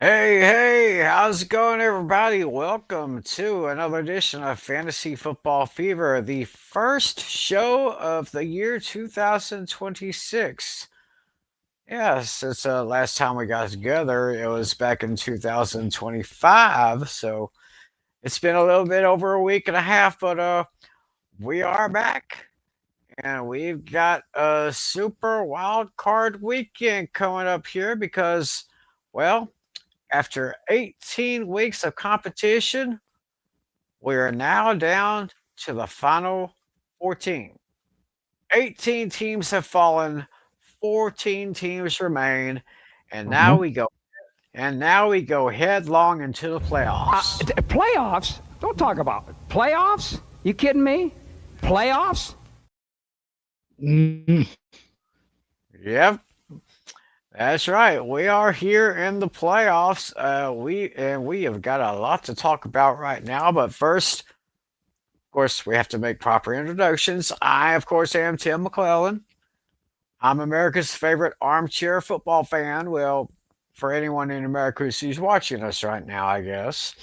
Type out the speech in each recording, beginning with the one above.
Hey, how's it going, everybody? Welcome to another edition of Fantasy Football Fever, the first show of the year 2026. Yeah, since last time we got together, it was back in 2025, so it's been a little bit over a week and a half, but we are back, and we've got a super wild card weekend coming up here because, well, after 18 weeks of competition, we are now down to the final 14. 18 teams have fallen, 14 teams remain, and now Mhm. we go headlong into the playoffs. Playoffs? Don't talk about it. Playoffs? You kidding me? Playoffs? Mm, Yep, that's right. We are here in the playoffs. We have got a lot to talk about right now, but first, of course, we have to make proper introductions. I, of course, am Tim McClellan. I'm America's favorite armchair football fan. Well, for anyone in America who's watching us right now, I guess.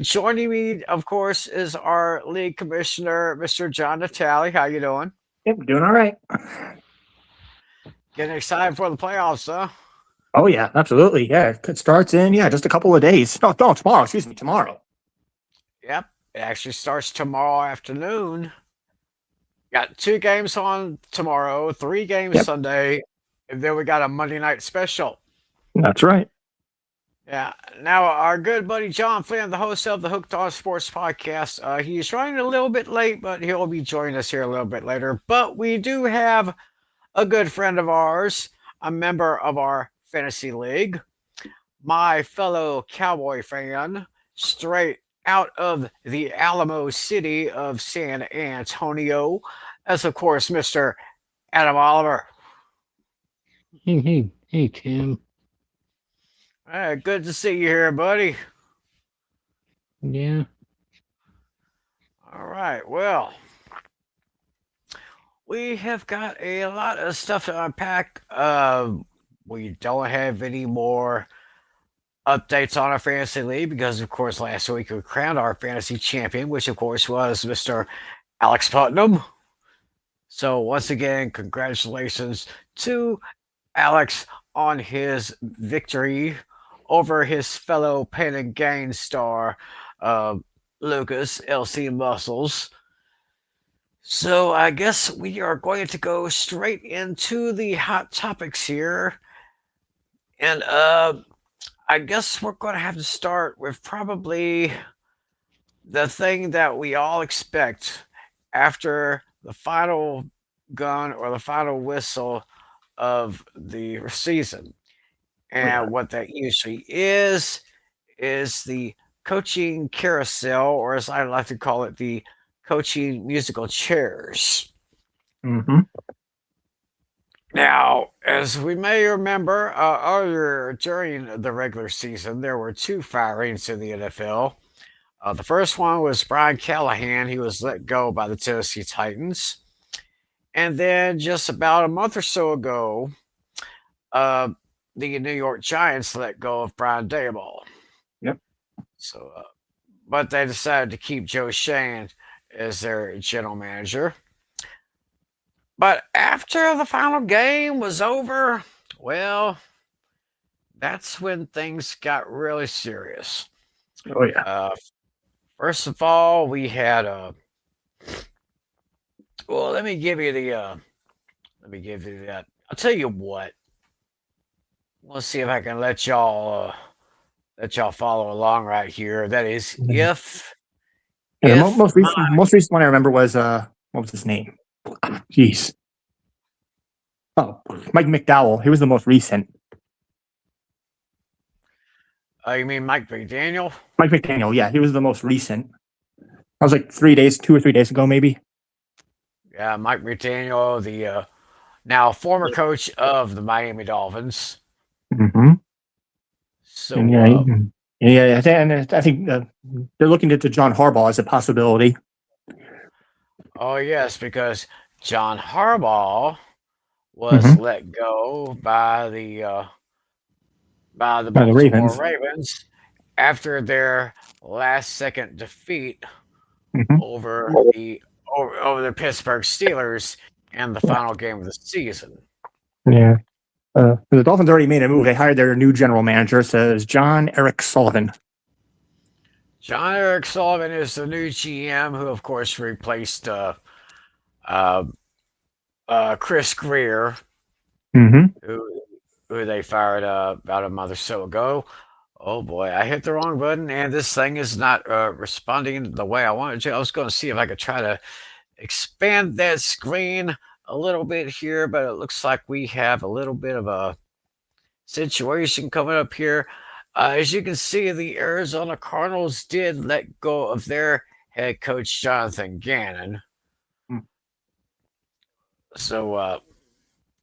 Joining me, of course, is our league commissioner, Mr. John Natale. How you doing? yep, doing all right. Getting excited for the playoffs, huh? Oh yeah, absolutely. Yeah, it starts in just a couple of days. No, tomorrow. Excuse me, tomorrow. Yep. It actually starts tomorrow afternoon. Got two games on tomorrow, three games Yep, Sunday, and then we got a Monday night special. that's right. Yeah. Now, our good buddy John Flynn, the host of the Hooked on Sports podcast, he's running a little bit late, but he'll be joining us here a little bit later. But we do have a good friend of ours, a member of our fantasy league, my fellow Cowboy fan, straight out of the Alamo City of San Antonio, as of course, Mr. Adam Oliver. Hey, Tim. Good to see you here, buddy. Yeah. All right. Well, we have got a lot of stuff to unpack. We don't have any more updates on our fantasy league because, of course, last week we crowned our fantasy champion, which, of course, was Mr. Alex Putnam. So, once again, congratulations to Alex on his victory over his fellow Pain and Gain star, uh, Lucas LC Muscles. So I guess we are going to go straight into the hot topics here. And I guess we're going to have to start with probably the thing that we all expect after the final gun or the final whistle of the season. Oh yeah. And what that usually is the coaching carousel, or as I like to call it, the coaching musical chairs. Mm-hmm. Now, as we may remember, earlier during the regular season, there were two firings in the NFL. The first one was Brian Callahan. He was let go by the Tennessee Titans. And then just about a month or so ago, uh, the New York Giants let go of Brian Daboll. Yep. So, but they decided to keep Joe Shane as their general manager. But after the final game was over, well, that's when things got really serious. Oh yeah. Uh, First of all, we had well, let me give you that. I'll tell you what. Let's see if I can let y'all follow along right here. That is Mhm. Yeah, the if most recent one I remember was what was his name? Jeez. Oh, Mike McDowell. He was the most recent. you mean Mike McDaniel? Mike McDaniel. Yeah, he was the most recent. That was like 3 days, 2 or 3 days ago, maybe. Yeah, Mike McDaniel, the now former coach of the Miami Dolphins. Mm-hmm. And So yeah, I think they're looking into John Harbaugh as a possibility. oh yes, because John Harbaugh was Mm-hmm. let go by the by the By the Baltimore Ravens. Ravens after their last second defeat Hmm. over over the Pittsburgh Steelers in the Yeah. final game of the season. Yeah. The Dolphins already made a move. They hired their new general manager, says John Eric Sullivan. John Eric Sullivan is the new GM, who of course replaced uh, Chris Greer, Hmm. who they fired about a month or so ago. Oh boy, I hit the wrong button, and this thing is not responding the way I wanted to. I was going to see if I could try to expand that screen a little bit here, but it looks like we have a little bit of a situation coming up here. As you can see, the Arizona Cardinals did let go of their head coach, Jonathan Gannon. Hmm. So,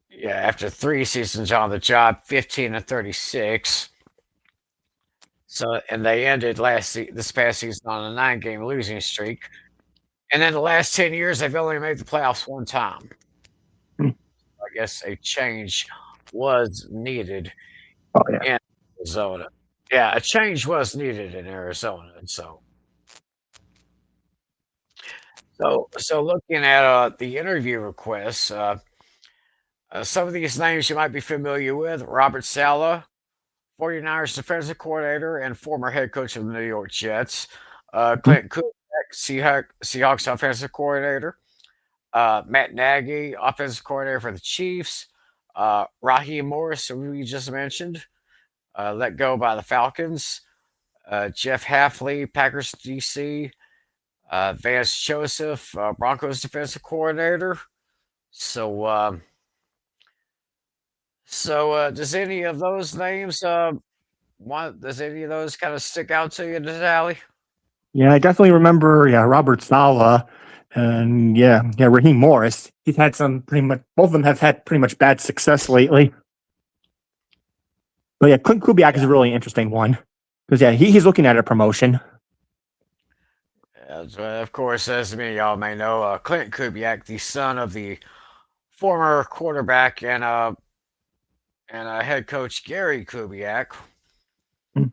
yeah, after 3 seasons on the job, 15-36. So, and they ended this past season on a 9-game losing streak. And in the last 10 years, they've only made the playoffs one time. Hmm. I guess a change was needed Oh, yeah. in Arizona. Yeah, a change was needed in Arizona. And so looking at the interview requests, some of these names you might be familiar with: Robert Saleh, 49ers defensive coordinator and former head coach of the New York Jets; Clint Kubiak, Seahawks offensive coordinator; Matt Nagy, offensive coordinator for the Chiefs; Raheem Morris, who we just mentioned, let go by the Falcons; Jeff Hafley, Packers DC; Vance Joseph, Broncos defensive coordinator. So, does any of those names, does any of those kind of stick out to you, Natalie? Yeah, I definitely remember. Yeah, Robert Saleh, and Raheem Morris. He's had some pretty much. Both of them have had pretty much bad success lately. But yeah, Clint Kubiak is a really interesting one because he's looking at a promotion. Of course, as many of y'all may know, Clint Kubiak, the son of the former quarterback and head coach Gary Kubiak, Hmm.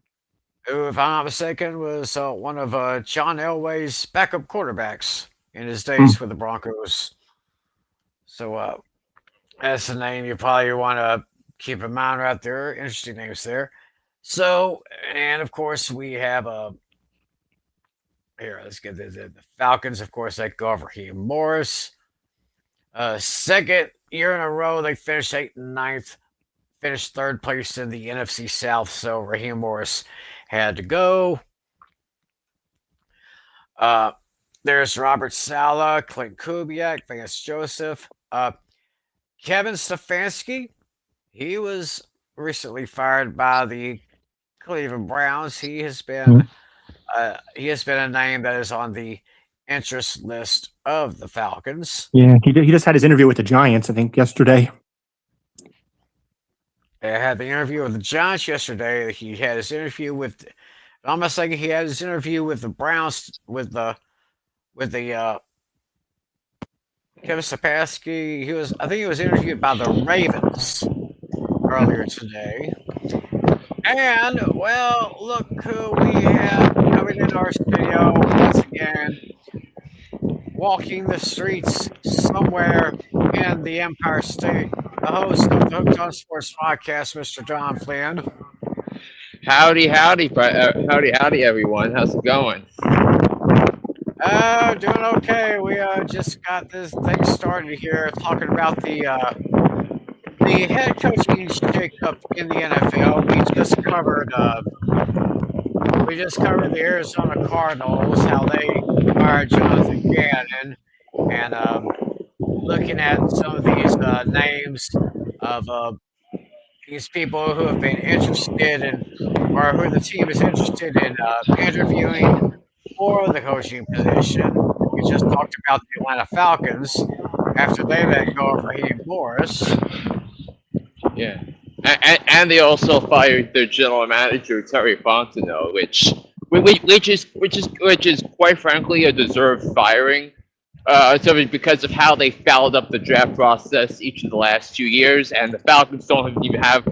who, if I'm not mistaken, was one of John Elway's backup quarterbacks in his days with the Broncos. So that's a name you probably want to keep in mind right there. Interesting names there. So, and of course, we have here, let's get the Falcons, of course, they go over Raheem Morris. Second year in a row, they finished 8th and 9th, finished third place in the NFC South. So Raheem Morris had to go. There's Robert Saleh, Clint Kubiak, Vance Joseph, Kevin Stefanski. He was recently fired by the Cleveland Browns. He has been a name that is on the interest list of the Falcons. Yeah, he just had his interview with the Giants, I think, yesterday. He had the interview with the Giants yesterday. He had his interview with, I'm not saying he had his interview with the Browns with the Kevin Stefanski. I think he was interviewed by the Ravens earlier today. And, well, look who we have coming in our studio once again, walking the streets somewhere in the Empire State. The host of the Hooked on Sports podcast, Mr. John Flynn. Howdy, everyone. How's it going? Doing okay. We just got this thing started here, talking about the head coaching shakeup in the NFL. We just covered the Arizona Cardinals, how they fired Jonathan Gannon, and looking at some of these names of these people who have been interested in, or who the team is interested in interviewing for the coaching position. We just talked about the Atlanta Falcons after they let go of Raheem Morris. Yeah, and they also fired their general manager Terry Fontenot, which is quite frankly a deserved firing. So because of how they fouled up the draft process each of the last 2 years, and the Falcons don't even have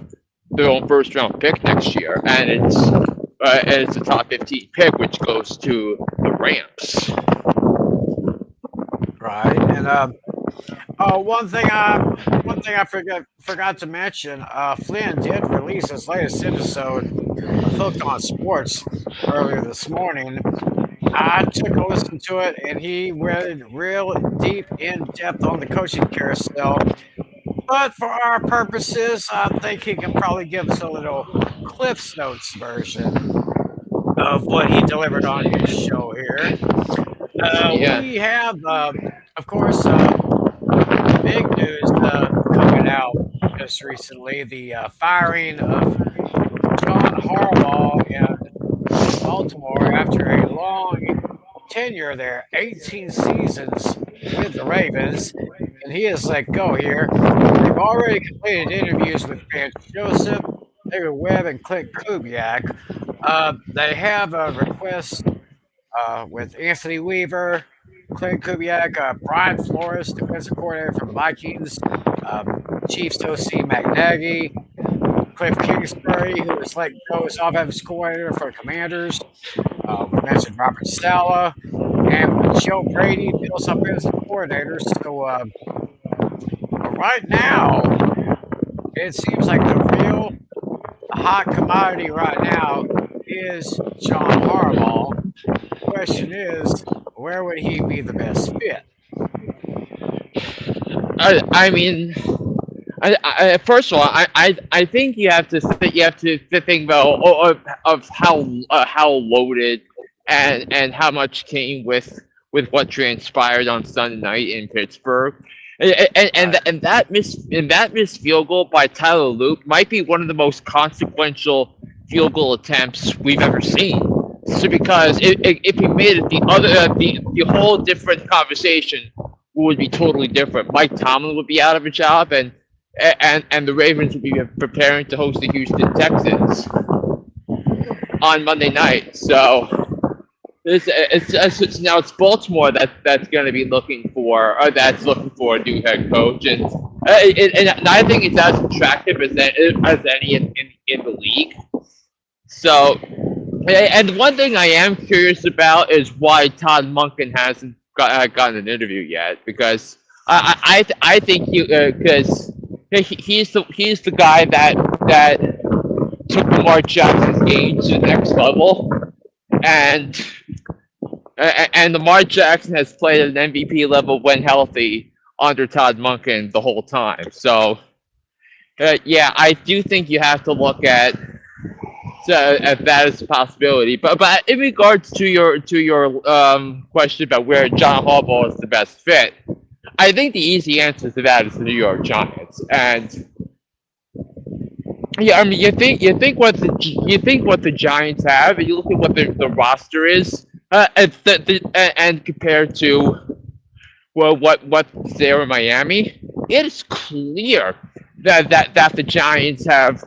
their own first round pick next year, and it's a top 15 pick, which goes to the Rams. Right. And one thing I forgot to mention. Flynn did release his latest episode of Hooked on Sports earlier this morning. I took a listen to it, and he went real deep, in depth on the coaching carousel. But for our purposes, I think he can probably give us a little Cliff's Notes version of what he delivered on his show here. Yeah. We have, of course, big news coming out just recently: the firing of John Harbaugh in Baltimore after a long tenure there, 18 seasons with the Ravens, and he is let go here. They've already completed interviews with Vance Joseph, David Webb, and Clint Kubiak. They have a request with Anthony Weaver, Clint Kubiak, Brian Flores, defensive coordinator for the Vikings, Chiefs OC Matt Nagy, Cliff Kingsbury, who was let go as offensive coordinator for the Commanders. We mentioned Robert Saleh, and Joe Brady, Bills offensive coordinator. So right now, it seems like the real hot commodity right now is John Harbaugh. The question is, where would he be the best fit? I mean, first of all, I think you have to think about of how loaded and how much came with what transpired on Sunday night in Pittsburgh. And that missed field goal by Tyler Luke might be one of the most consequential field goal attempts we've ever seen. So because if he made it, the whole different conversation would be totally different. Mike Tomlin would be out of a job, and the Ravens would be preparing to host the Houston Texans on Monday night. So now it's Baltimore that's going to be looking for a new head coach, and I think it's as attractive as any in the league. So, and one thing I am curious about is why Todd Monken hasn't gotten an interview yet, because I think because he's the guy that took Lamar Jackson's game to the next level, and Lamar Jackson has played at an MVP level when healthy under Todd Monken the whole time. So, yeah, I do think you have to look at that as a possibility. But in regards to your question about where John Harbaugh is the best fit, I think the easy answer to that is the New York Giants. And yeah, I mean, you think what the Giants have, and you look at what the roster is, and compared to what's there in Miami, it is clear that the Giants are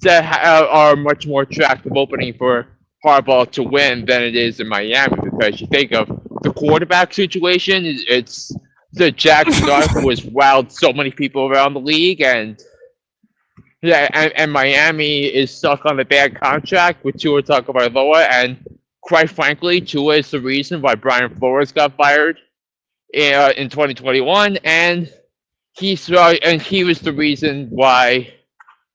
a much more attractive opening for Harbaugh to win than it is in Miami, because you think of the quarterback situation, it's the Jack Stark who has wowed so many people around the league, and Miami is stuck on a bad contract with Tua Tagovailoa, and quite frankly, Tua is the reason why Brian Flores got fired in 2021, and he was the reason why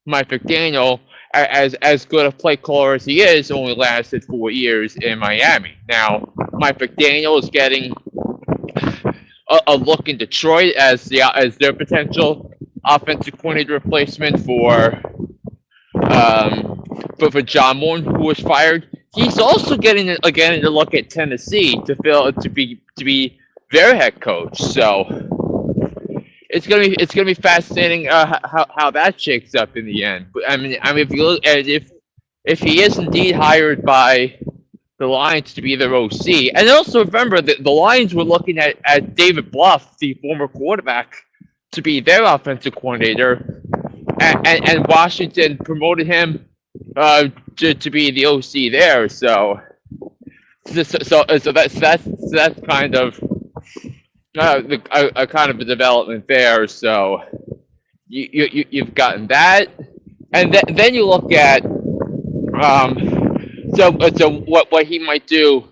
Mike McDaniel, as good a play caller as he is, only lasted 4 years in Miami. Now, Mike McDaniel is getting a look in Detroit as their potential offensive coordinator replacement for John Moore, who was fired. He's also getting again a look at Tennessee to be their head coach. So it's gonna be fascinating how that shakes up in the end. But I mean if you look at if he is indeed hired by the Lions to be their OC, and also remember that the Lions were looking at David Bluff, the former quarterback, to be their offensive coordinator, and Washington promoted him to be the OC there. So that's kind of a kind of a development there. So you've gotten that, then you look at so what he might do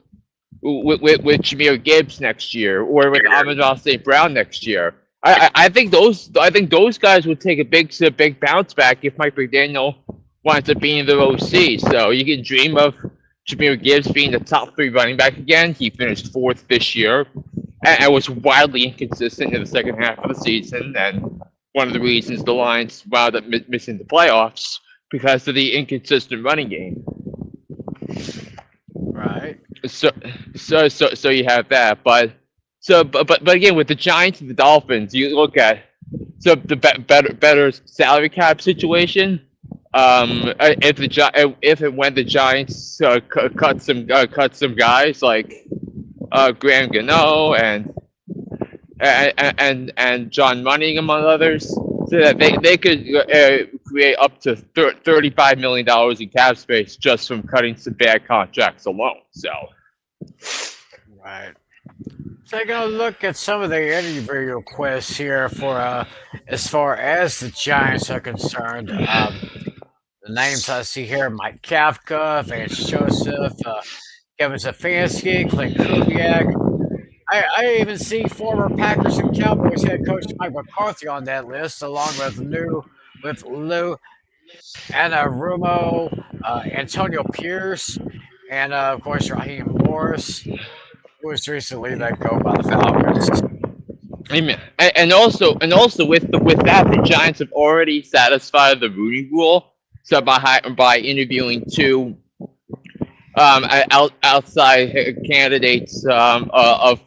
with Jameer Gibbs next year, or with Amon St. Brown next year. I think those guys would take a big bounce back if Mike McDaniel winds up being the OC. So you can dream of Jameer Gibbs being the top 3 running back again. He finished 4th this year, and was wildly inconsistent in the second half of the season. And one of the reasons the Lions wound up missing the playoffs because of the inconsistent running game. Right. So you have that, but again, with the Giants and the Dolphins, you look at the better salary cap situation. If and when the Giants cut some guys like Graham Gano and John Money, among others, so that they could create up to $35 million in cap space just from cutting some bad contracts alone. So, Right. Taking a look at some of the interview requests here for as far as the Giants are concerned. The names I see here: Mike Kafka, Vance Joseph, Kevin Stefanski, Clint Kubiak. I even see former Packers and Cowboys head coach Mike McCarthy on that list, along with Lou Anarumo, Antonio Pierce, and of course Raheem Morris, who was recently let go by the Falcons. Amen. And also with that, the Giants have already satisfied the Rooney Rule. So by interviewing 2 outside candidates of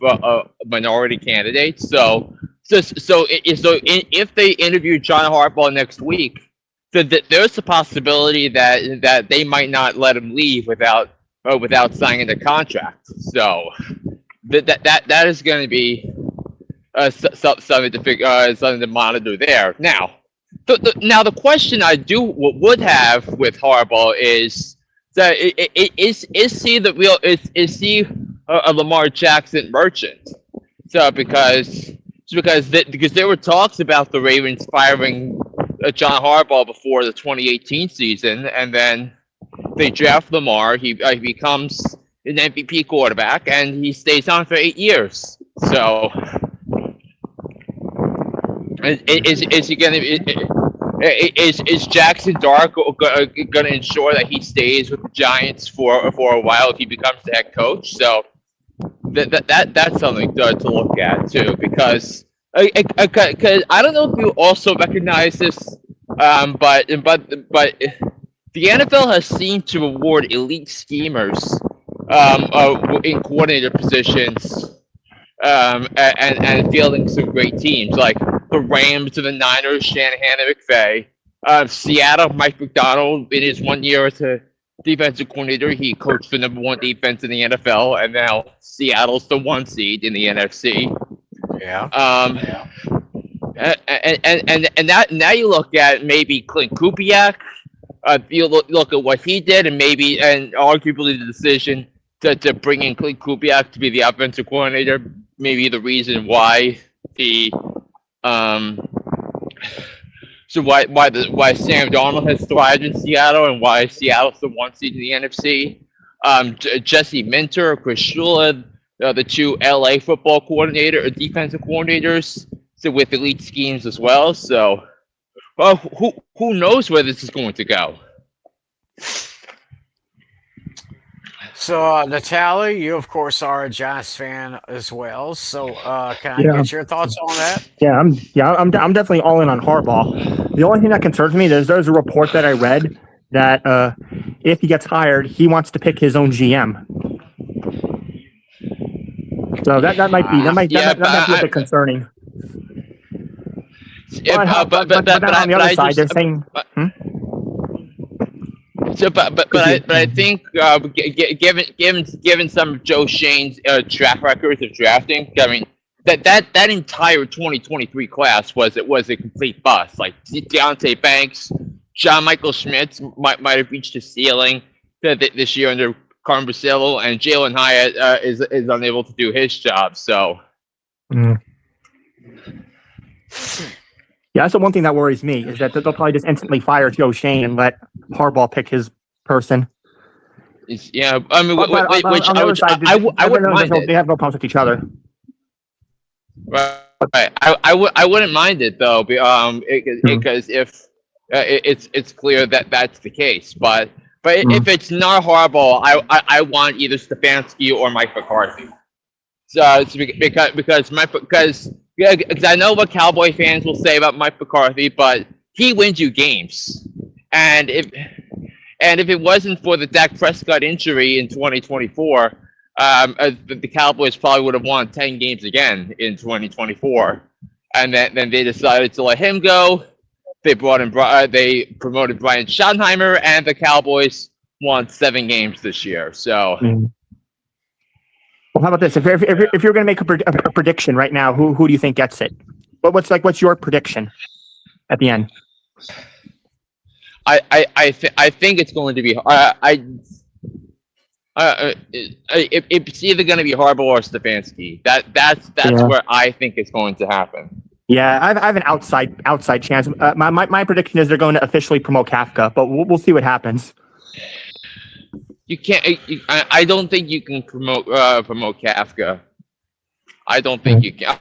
minority candidates. So if they interview John Harbaugh next week, there's a possibility that they might not let him leave without signing the contract. So that is going to be something to figure, something to monitor there. Now the question I would have with Harbaugh is that is he the real is he a Lamar Jackson merchant? So because there were talks about the Ravens firing John Harbaugh before the 2018 season, and then they draft Lamar. He becomes an MVP quarterback, and he stays on for 8 years. So is he gonna? Is Jackson Dark going to ensure that he stays with the Giants for a while if he becomes the head coach? So that's something to look at too, because I don't know if you also recognize this, but the NFL has seemed to reward elite schemers in coordinator positions and fielding some great teams like the Rams and the Niners, Shanahan and McVay. Seattle, Mike McDonald, in his 1 year as a defensive coordinator, he coached the number 1 defense in the NFL, and now Seattle's the 1 seed in the NFC. Yeah. And that now you look at maybe Clint Kubiak. You look at what he did, and arguably the decision to bring in Clint Kubiak to be the offensive coordinator, maybe the reason why why Sam Darnold has thrived in Seattle and why Seattle's the 1 seed in the NFC. Jesse Minter, Chris Shula, the 2 LA football defensive coordinators, so with elite schemes as well. So, who knows where this is going to go? So, Natalie, you of course are a Giants fan as well. So, can I get your thoughts on that? I'm definitely all in on Harbaugh. The only thing that concerns me is there's a report that I read that if he gets hired, he wants to pick his own GM. So that might be a bit concerning. But on the other side, they're saying. So, but I think given some of Joe Shane's track records of drafting, I mean that entire 2023 class was a complete bust. Like Deontay Banks, John Michael Schmitz might have reached a ceiling this year under Carmen Brasillo, and Jalen Hyatt is unable to do his job. So. Yeah, that's the one thing that worries me is that they'll probably just instantly fire Joe Shane and let Harbaugh pick his person. Yeah, I mean, But which on the other side, I wouldn't mind it. they have no problems with each other. Right. I wouldn't mind it though, because if it's clear that that's the case, but if it's not Harbaugh, I want either Stefanski or Mike McCarthy. So it's because I know what Cowboy fans will say about Mike McCarthy, but he wins you games, and if it wasn't for the Dak Prescott injury in 2024. The Cowboys probably would have won 10 games again in 2024, and then they decided to let him go. They they promoted Brian Schottenheimer, and the Cowboys won 7 games this year. So, well, how about this? If you're going to make a prediction right now, who do you think gets it? What's your prediction at the end? I think it's going to be it's either going to be Harbaugh or Stefanski. That's where I think it's going to happen. Yeah, I have an outside chance. My prediction is they're going to officially promote Kafka, but we'll see what happens. You can't. I don't think you can promote Kafka. I don't think you can.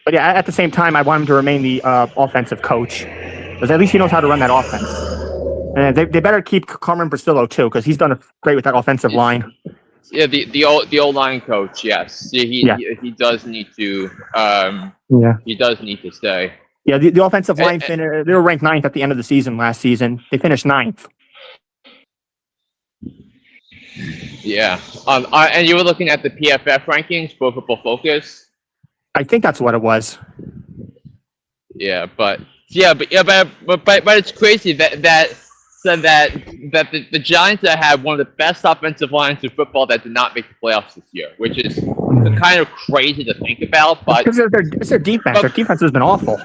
But yeah, at the same time, I want him to remain the offensive coach, because at least he knows how to run that offense. And they better keep Carmen Brasillo too, because he's done great with that offensive line. Yeah, the old line coach. Yes, he does need to. He does need to stay. Yeah, the offensive line they were ranked 9th at the end of the season last season. They finished 9th. Yeah, and you were looking at the PFF rankings, Pro Football Focus. I think that's what it was. But it's crazy that the Giants have one of the best offensive lines in football that did not make the playoffs this year, which is kind of crazy to think about. But because it's their defense. Their defense has been awful.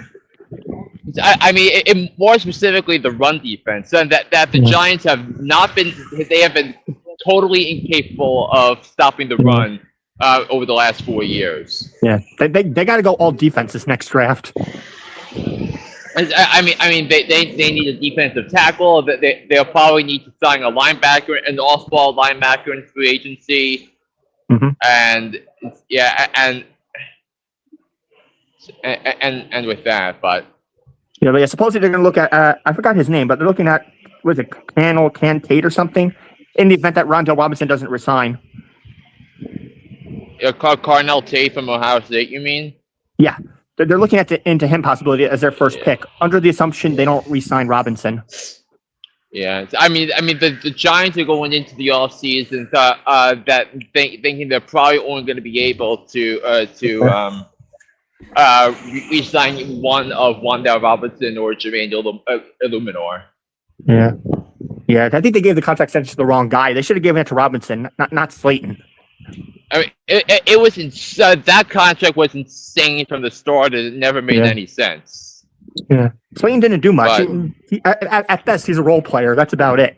I mean, more specifically, the run defense, and that the Giants have not been. They have been totally incapable of stopping the run over the last 4 years. Yeah, they got to go all defense this next draft. I mean, they need a defensive tackle. They'll probably need to sign a linebacker, an off-ball linebacker in free agency, and with that, but supposedly they're going to look at I forgot his name, but they're looking at Can Tate or something in the event that Rondell Robinson doesn't resign. Carnell Tate from Ohio State, you mean? Yeah. They're looking into him possibility as their first pick, under the assumption they don't re-sign Robinson. Yeah, I mean, the Giants are going into the offseason thinking they're probably only going to be able to re-sign one of Wan'Dale Robinson or Jermaine Illuminor. Yeah. I think they gave the contract extension to the wrong guy. They should have given it to Robinson, not Slayton. I mean, it was that contract was insane from the start, and it never made any sense. Yeah, Slayton didn't do much. At best, he's a role player. That's about it.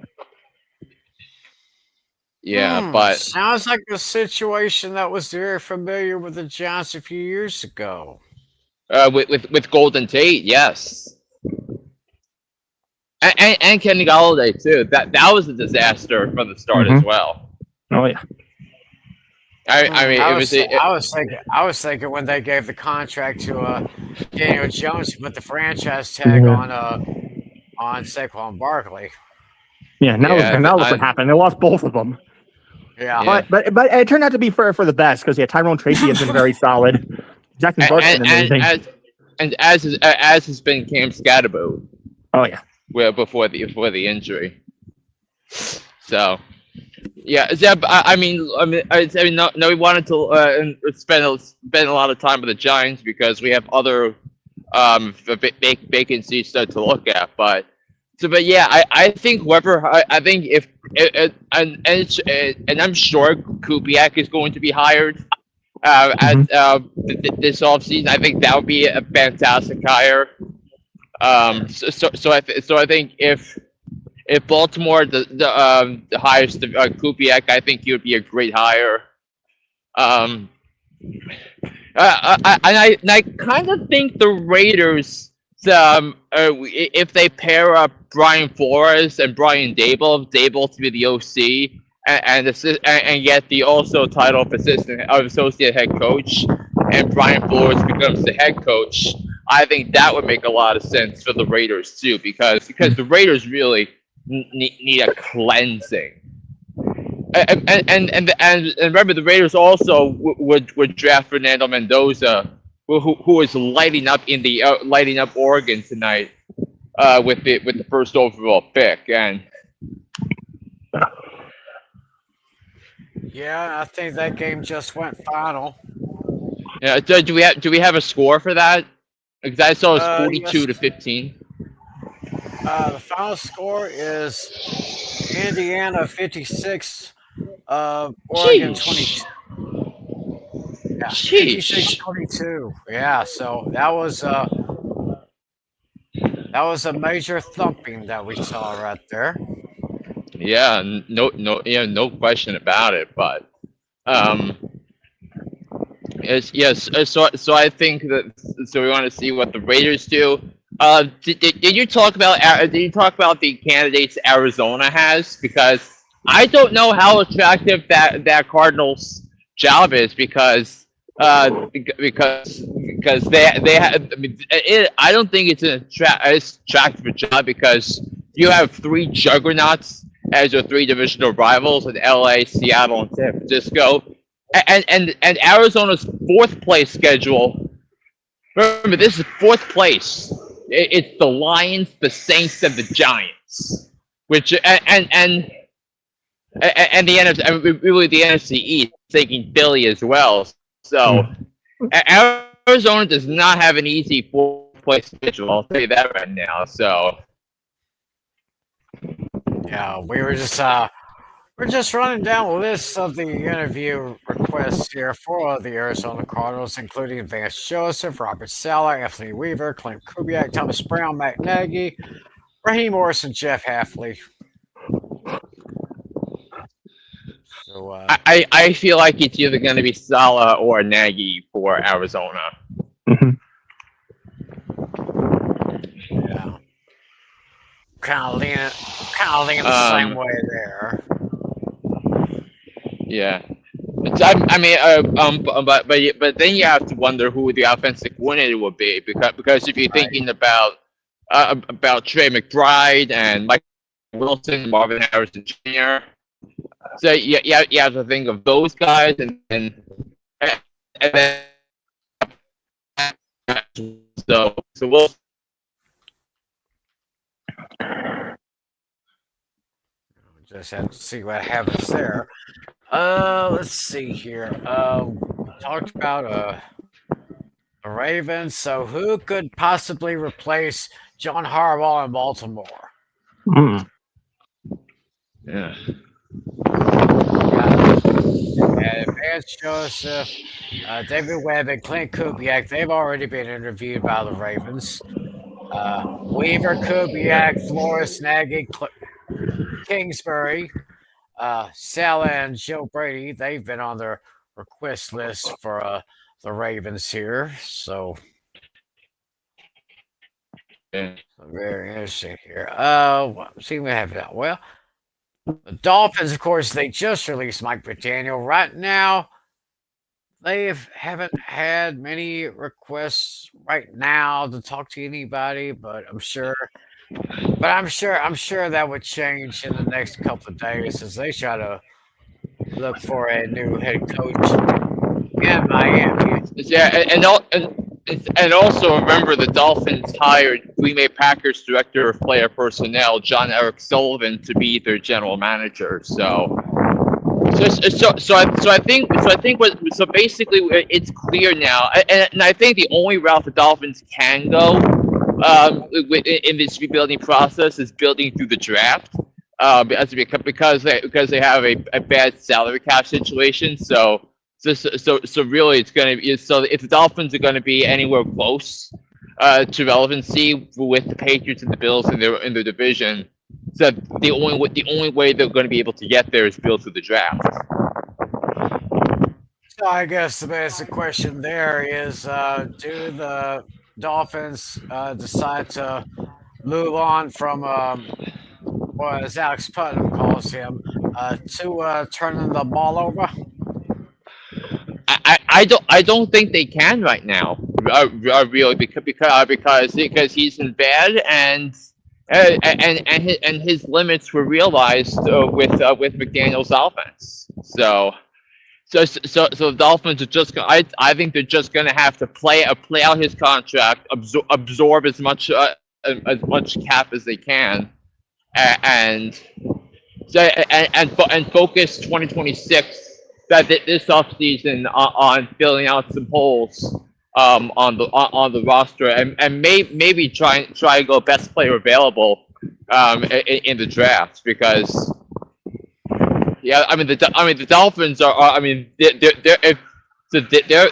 Yeah, but sounds like a situation that was very familiar with the Giants a few years ago. With Golden Tate, yes, and Kenny Golladay too. That was a disaster from the start as well. Oh yeah. I was thinking when they gave the contract to Daniel Jones to put the franchise tag on Saquon Barkley. Yeah, now look what happened. They lost both of them. Yeah. But it turned out to be for the best because Tyrone Tracy has been very solid. Jackson Bart's been amazing. And as has been Cam Scatterbo. Oh yeah. Well, before the injury. So. Yeah. I mean, no, we wanted to spend a lot of time with the Giants because we have other vacancies to look at. But yeah, I think whoever I think if and I'm sure Kubiak is going to be hired this offseason. I think that would be a fantastic hire. So I think if Baltimore hires Kubiak, I think he would be a great hire. And I kind of think the Raiders, if they pair up Brian Flores and Brian Dable to be the OC and get the also title of associate head coach, and Brian Flores becomes the head coach, I think that would make a lot of sense for the Raiders too, because the Raiders really need a cleansing. And remember, the Raiders also would draft Fernando Mendoza, who is lighting up Oregon tonight with the first overall pick. And Yeah, I think that game just went final. yeah, do we have a score for that? Because I saw it was 42 Yes. to 15. The final score is Indiana 56, Oregon 22. Yeah, Sheesh. 56-22. Yeah, so that was a major thumping that we saw right there. Yeah, no question about it. But yes. So I think that we want to see what the Raiders do. Did you talk about the candidates Arizona has? Because I don't know how attractive that Cardinals job is because they have. I mean, I don't think it's an attractive job because you have three juggernauts as your three divisional rivals in LA, Seattle, and San Francisco, and Arizona's fourth place schedule. Remember, this is fourth place. It's the Lions, the Saints, and the Giants, which and the NFC, I mean, really the NFC East, taking Philly as well. So Arizona does not have an easy fourth place schedule. I'll tell you that right now. So Yeah, we're just running down a list of the interview requests here for the Arizona Cardinals, including Vance Joseph, Robert Saleh, Anthony Weaver, Clint Kubiak, Thomas Brown, Matt Nagy, Raheem Morrison, Jeff Halfley. So I feel like it's either going to be Saleh or Nagy for Arizona. Mhm. yeah, kind of leaning the same way there. Yeah. I mean, but then you have to wonder who the offensive coordinator would be because if you're thinking about Trey McBride and Mike Wilson, Marvin Harrison Jr., so you have to think of those guys and then so we'll Just have to see what happens there. Let's see here. We talked about the Ravens. So who could possibly replace John Harbaugh in Baltimore? Mm. yeah. And Vance Joseph, David Webb, and Clint Kubiak, they've already been interviewed by the Ravens. Weaver, Kubiak, Flores, Nagy, Kingsbury, Saleh, and Joe Brady, they've been on their request list for the Ravens here. So Yeah. very interesting here. See what we have now. Well, the Dolphins, of course, they just released Mike McDaniel. Right now, they haven't had many requests right now to talk to anybody, but I'm sure that would change in the next couple of days as they try to look for a new head coach in Miami. Yeah, and also remember the Dolphins hired Green Bay Packers director of player personnel John Eric Sullivan to be their general manager. So I think basically it's clear now, and I think the only route the Dolphins can go in this rebuilding process is building through the draft, because they have a bad salary cap situation. So really, it's going to be if the Dolphins are going to be anywhere close to relevancy with the Patriots and the Bills in their division, so the only way they're going to be able to get there is build through the draft. I guess the basic question there is, do the Dolphins decide to move on from, what as Alex Putnam calls him, to turning the ball over? I don't think they can right now. Really, because he's in bed and his limits were realized with McDaniel's offense. So the Dolphins are just. I think they're just going to have to play out his contract, absorb as much cap as they can, and focus 2026 this offseason on filling out some holes on the roster and maybe try to go best player available in the draft because. Yeah, I mean the Dolphins are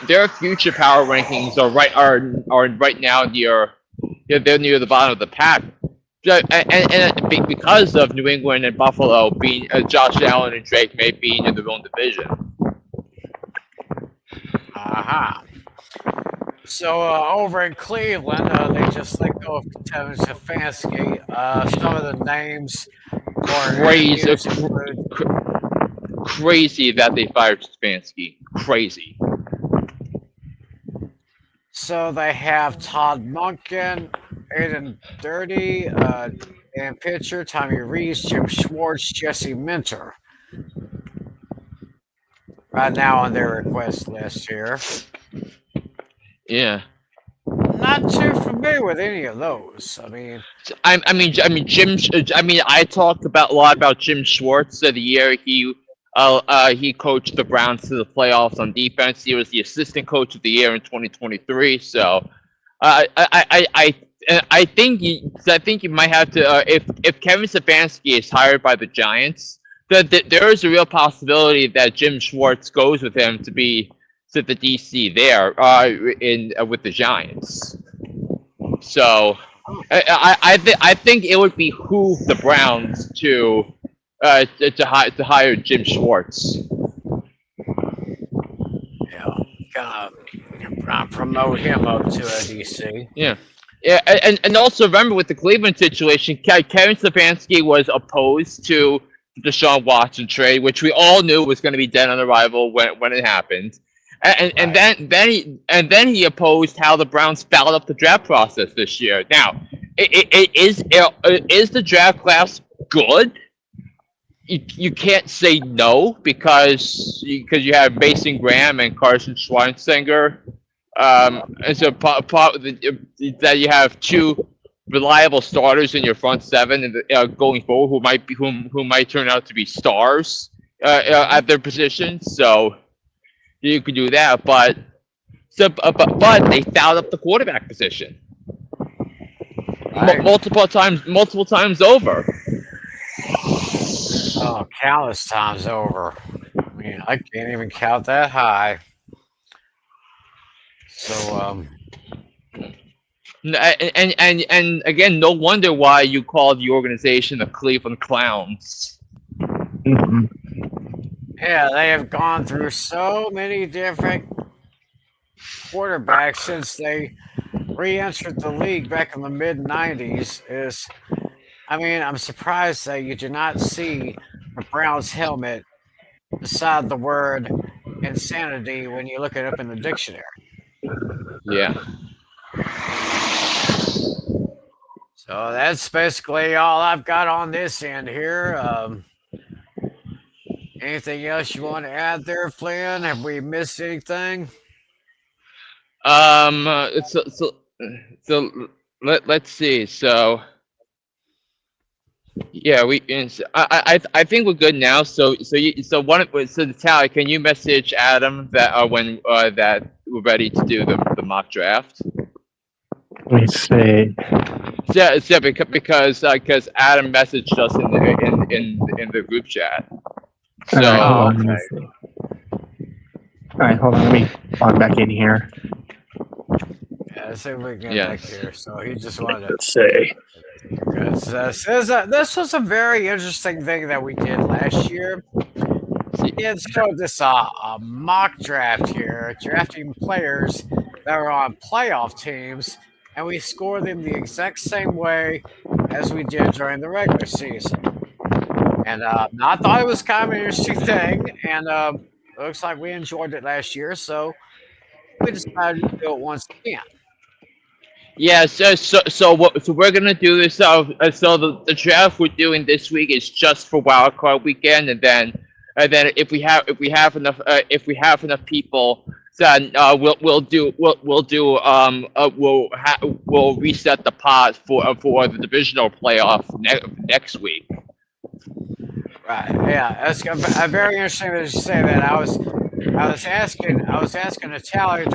their future power rankings are right now they're near the bottom of the pack, and because of New England and Buffalo being Josh Allen and Drake May being in their own division. Aha. So over in Cleveland, they just let go of Kevin Stefanski. Some of the names crazy that they fired Stefanski. Crazy. So they have Todd Monken, Aiden Dirty, Dan Pitcher, Tommy Rees, Jim Schwartz, Jesse Minter. Right now on their request list here. Yeah. Not too familiar with any of those. I talked a lot about Jim Schwartz the year he coached the Browns to the playoffs on defense. He was the assistant coach of the year in 2023. So, I think you might have to if Kevin Stefanski is hired by the Giants, there is a real possibility that Jim Schwartz goes with him to be the DC there with the Giants. So I think it would behoove the Browns to hire Jim Schwartz. Yeah, gonna promote him up to a DC. Yeah. Yeah, and also remember with the Cleveland situation, Kevin Stefanski was opposed to the Deshaun Watson trade, which we all knew was going to be dead on arrival when it happened. And then he opposed how the Browns fouled up the draft process this year. Now, is the draft class good? You can't say no because you have Mason Graham and Carson Schweinsteiger, and so that you have two reliable starters in your front seven and going forward who might turn out to be stars at their positions. So. You could do that, but they fouled up the quarterback position multiple times over. Oh, countless times over. I can't even count that high. So and again, no wonder why you call the organization the Cleveland Clowns. Mm-hmm. Yeah, they have gone through so many different quarterbacks since they re-entered the league back in the mid-90s. I'm surprised that you do not see the Browns helmet beside the word insanity when you look it up in the dictionary. Yeah. So that's basically all I've got on this end here. Anything else you want to add there, Flynn? Have we missed anything? Let's see. So yeah, I think we're good now. So Tally, can you message Adam that when that we're ready to do the mock draft? Let me see. Yeah, because Adam messaged us in the group chat. So, All right, hold on. Let me log back in here. Yeah, let's see if we can get back here. So he just wanted to say. This was a very interesting thing that we did last year. Yeah, so this a mock draft here, drafting players that are on playoff teams, and we score them the exact same way as we did during the regular season. And I thought it was kind of an interesting thing, and it looks like we enjoyed it last year, so we decided to do it once again. Yeah, so we're gonna do this. So the draft we're doing this week is just for wild card weekend, and then if we have enough people, then we'll reset the pot for the divisional playoff next week. Right. Yeah, that's very interesting that you say that. I was asking Natalia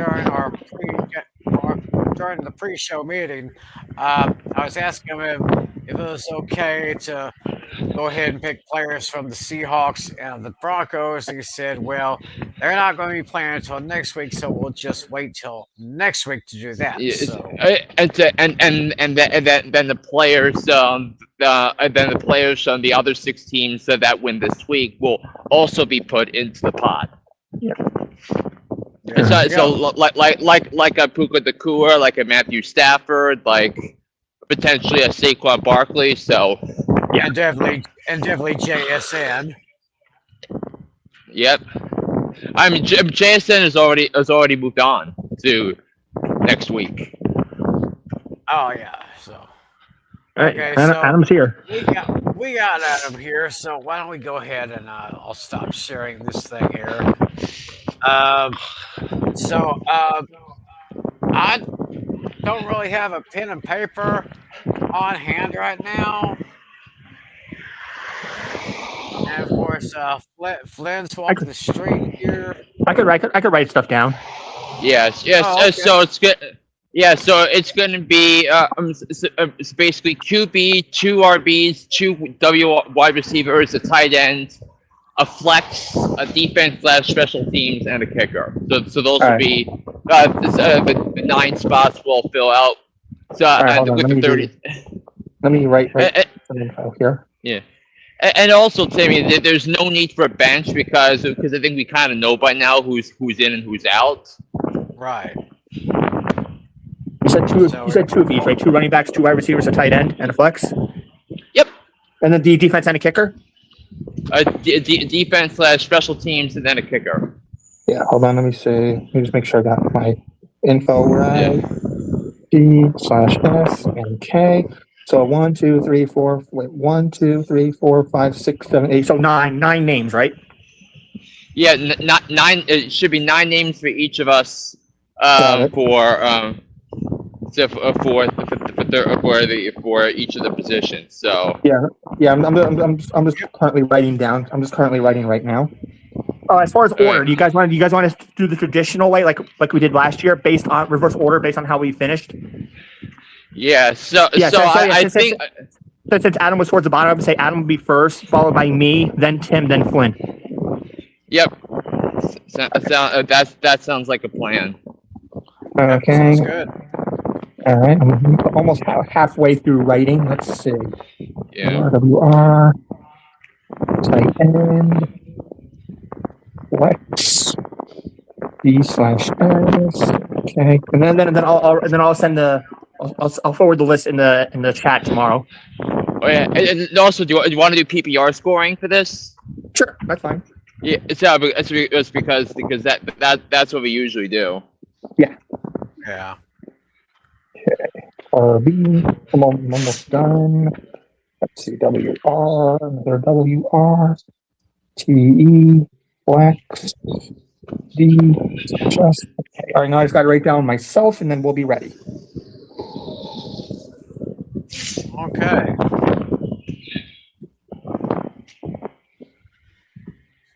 during the pre-show meeting. I was asking him if it was okay to go ahead and pick players from the Seahawks and the Broncos. He said, "Well, they're not going to be playing until next week, so we'll just wait till next week to do that." Yeah, So, then the players from the other 6 teams that win this week will also be put into the pot. there So, you so go. like a Puka Nakua, like a Matthew Stafford, like potentially a Saquon Barkley. So, And definitely JSN. yep. I mean, JSN has already moved on to next week. Oh yeah. So All right, okay, Adam's here. we got Adam here. So why don't we go ahead and I'll stop sharing this thing here. Um, so I don't really have a pen and paper on hand right now. And of course, Flynn's walking the street here. I could write stuff down. Yes. Oh, okay. So it's good. Yeah, so it's going to be it's basically QB, 2 RBs, 2 wide receivers, a tight end, a flex, a defense / special teams, and a kicker. So those will right. be the 9 spots we'll fill out. So right, hold on, with let the me 30. Let me write Uh, some info here. Yeah. And also, Timmy, there's no need for a bench because I think we kind of know by now who's in and who's out. Right. You said two. So- You said 2 of each, right? 2 running backs, 2 wide receivers, a tight end, and a flex. Yep. And then the defense and a kicker. Defense / special teams, and then a kicker. Yeah, hold on. Let me see. Let me just make sure I got my info right. D/S and K. So 1, 2, 3, 4. Wait, 1, 2, 3, 4, 5, 6, 7, 8. So nine names, right? Yeah, not 9. It should be 9 names for each of us. Got it. For each of the positions. So Yeah. I'm just currently writing down. I'm just currently writing right now. As far as order, do you guys want to do the traditional way, like we did last year, based on reverse order, based on how we finished? yeah. So Yeah, I think. So since Adam was towards the bottom, I would say Adam would be first, followed by me, then Tim, then Flynn. Yep. That sounds like a plan. Okay. Sounds good. All right. I'm almost halfway through writing. Let's see. Yeah. RWR. Tight end. Flex. D/S. Okay. And then I'll send I'll forward the list in the chat tomorrow. Oh yeah. And also, do you want to do PPR scoring for this? Sure, that's fine. Yeah. It's because that's what we usually do. Yeah. RB. I'm almost done. Let's see. WR. Another WR. TE. Flex. D. Just. Okay. All right. Now I just got to write down myself, and then we'll be ready. Okay.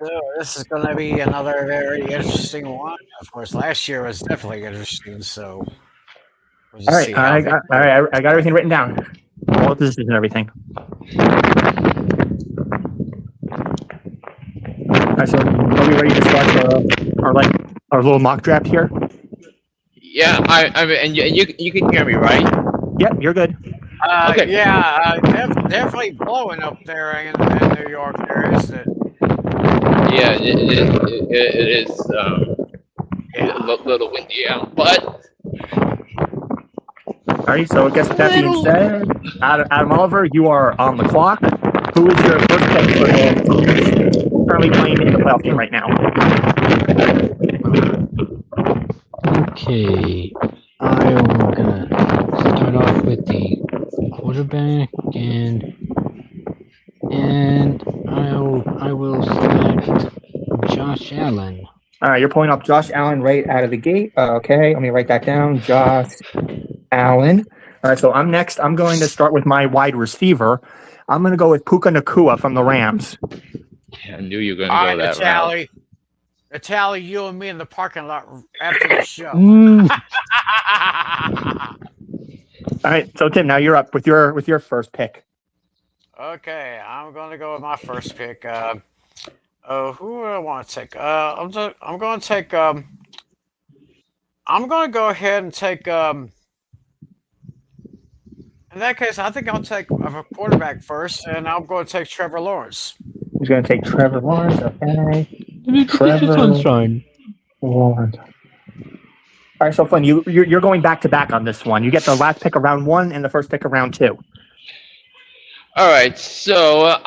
So this is going to be another very interesting one. Of course, last year was definitely interesting. So we'll just All right. see how I got everything written down. All the positions and everything. All right, so are we ready to start our little mock draft here? Yeah. I mean, and you can hear me, right? Yep, you're good. Okay. Yeah, definitely blowing up there in New York. There isn't it? Yeah, it is Yeah. a little windy out, but All right, so I guess with that being said, Adam Oliver, you are on the clock. Who is your first pick for the team that's currently playing in the playoff game right now? Okay, I'm gonna start off with the quarterback, and I will select Josh Allen. All right, you're pulling up Josh Allen right out of the gate. Okay, let me write that down. Josh Allen. All right, so I'm next. I'm going to start with my wide receiver. I'm going to go with Puka Nakua from the Rams. I knew you were going All to go right, that route. Natalie, you and me in the parking lot after the show. All right, so Tim, now you're up with your first pick. Okay, I'm gonna go with my first pick. Who do I want to take? I'm going to take. I'm going to go ahead and take. In that case, I think I'll take a quarterback first, and I'm going to take Trevor Lawrence. He's going to take Trevor Lawrence. Okay, This one's fine. Lawrence. All right, so Flynn, you're going back to back on this one. You get the last pick of round 1 and the first pick of round 2. All right, so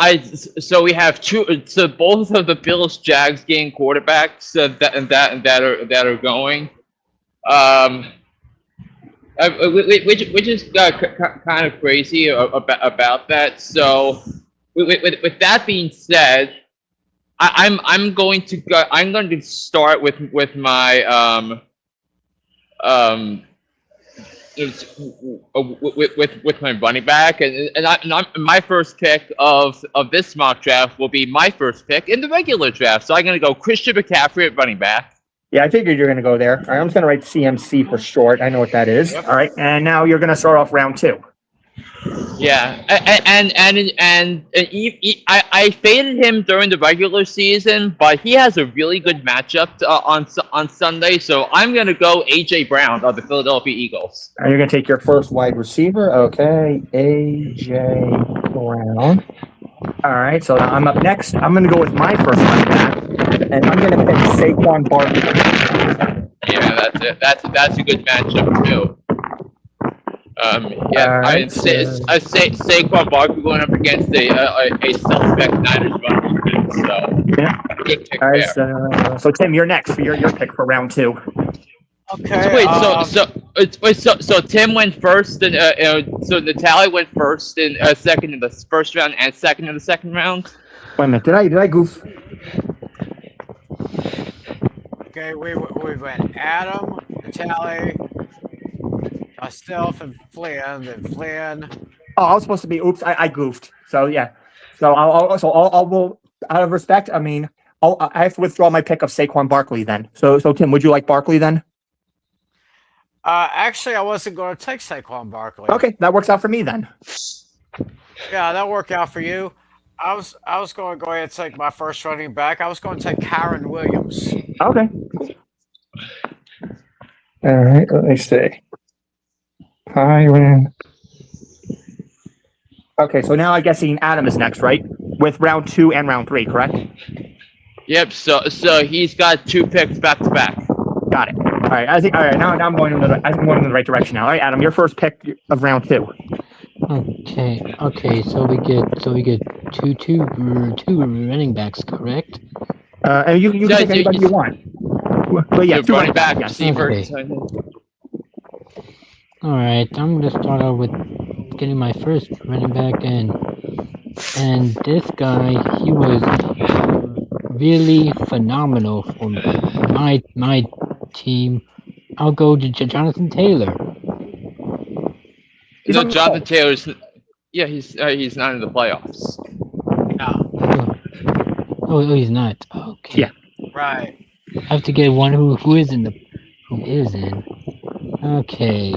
we have two. So both of the Bills Jags game quarterbacks that are going, which is kind of crazy about that. So with that being said, I'm going to go. I'm going to start with my with my running back, and my first pick of this mock draft will be my first pick in the regular draft. So I'm going to go Christian McCaffrey at running back. Yeah, I figured you're going to go there. All right, I'm just going to write CMC for short. I know what that is. Yep. All right, and now you're going to start off round 2. Yeah, I faded him during the regular season, but he has a really good matchup on Sunday. So I'm going to go AJ Brown of the Philadelphia Eagles. And you're going to take your first wide receiver. Okay, AJ Brown. All right, so now I'm up next. I'm going to go with my first running back, and I'm going to pick Saquon Barkley. Yeah, that's it. That's a good matchup too. Yeah, Alright, I say Saquon Barkley going up against a suspect Niners running back. So Yeah. good pick All right, there. so Tim, you're next for your pick for round 2. Okay. So Tim went first, and so Natalie went first and second in the first round, and second in the second round. Wait a minute, did I goof? Okay, we went Adam, Natalie, myself, and Flynn. Then Flynn. Oh, I was supposed to be. Oops, I goofed. So yeah, so I'll out of respect. I mean, I have to withdraw my pick of Saquon Barkley then. So Tim, would you like Barkley then? Actually, I wasn't going to take Saquon Barkley. Okay, that works out for me then. Yeah, that worked out for you. I was going to go ahead and take my first running back. I was going to take Kyron Williams. Okay. All right, let me see. Kyron. Okay, so now I'm guessing Adam is next, right? With round 2 and round 3, correct? Yep. So he's got 2 picks back to back. Got it. All right. All right. Now I'm going in the right direction now. All right, Adam, your first pick of round 2. Okay. So we get two running backs, correct? And you can pick anybody you want. Well, yeah, 2 running back, yes. receiver. Okay. All right. I'm gonna start out with getting my first running back, and this guy, he was really phenomenal for my team. I'll go to Jonathan Taylor. He's No, on the Jonathan Colts. Taylor's. Yeah, he's not in the playoffs. No. Oh, he's not. Okay. Yeah. Right. I have to get one who is in. Okay.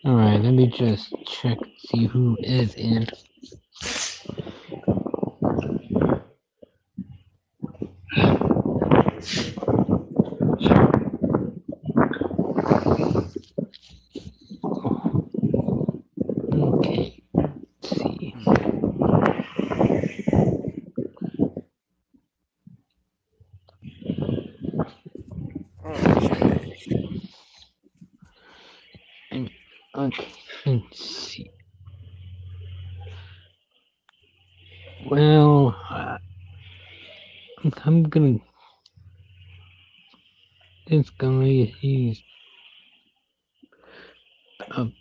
All right. Let me just check, see who is in. Okay. Let's see. Okay, let's see. Well, I'm gonna. This guy, he's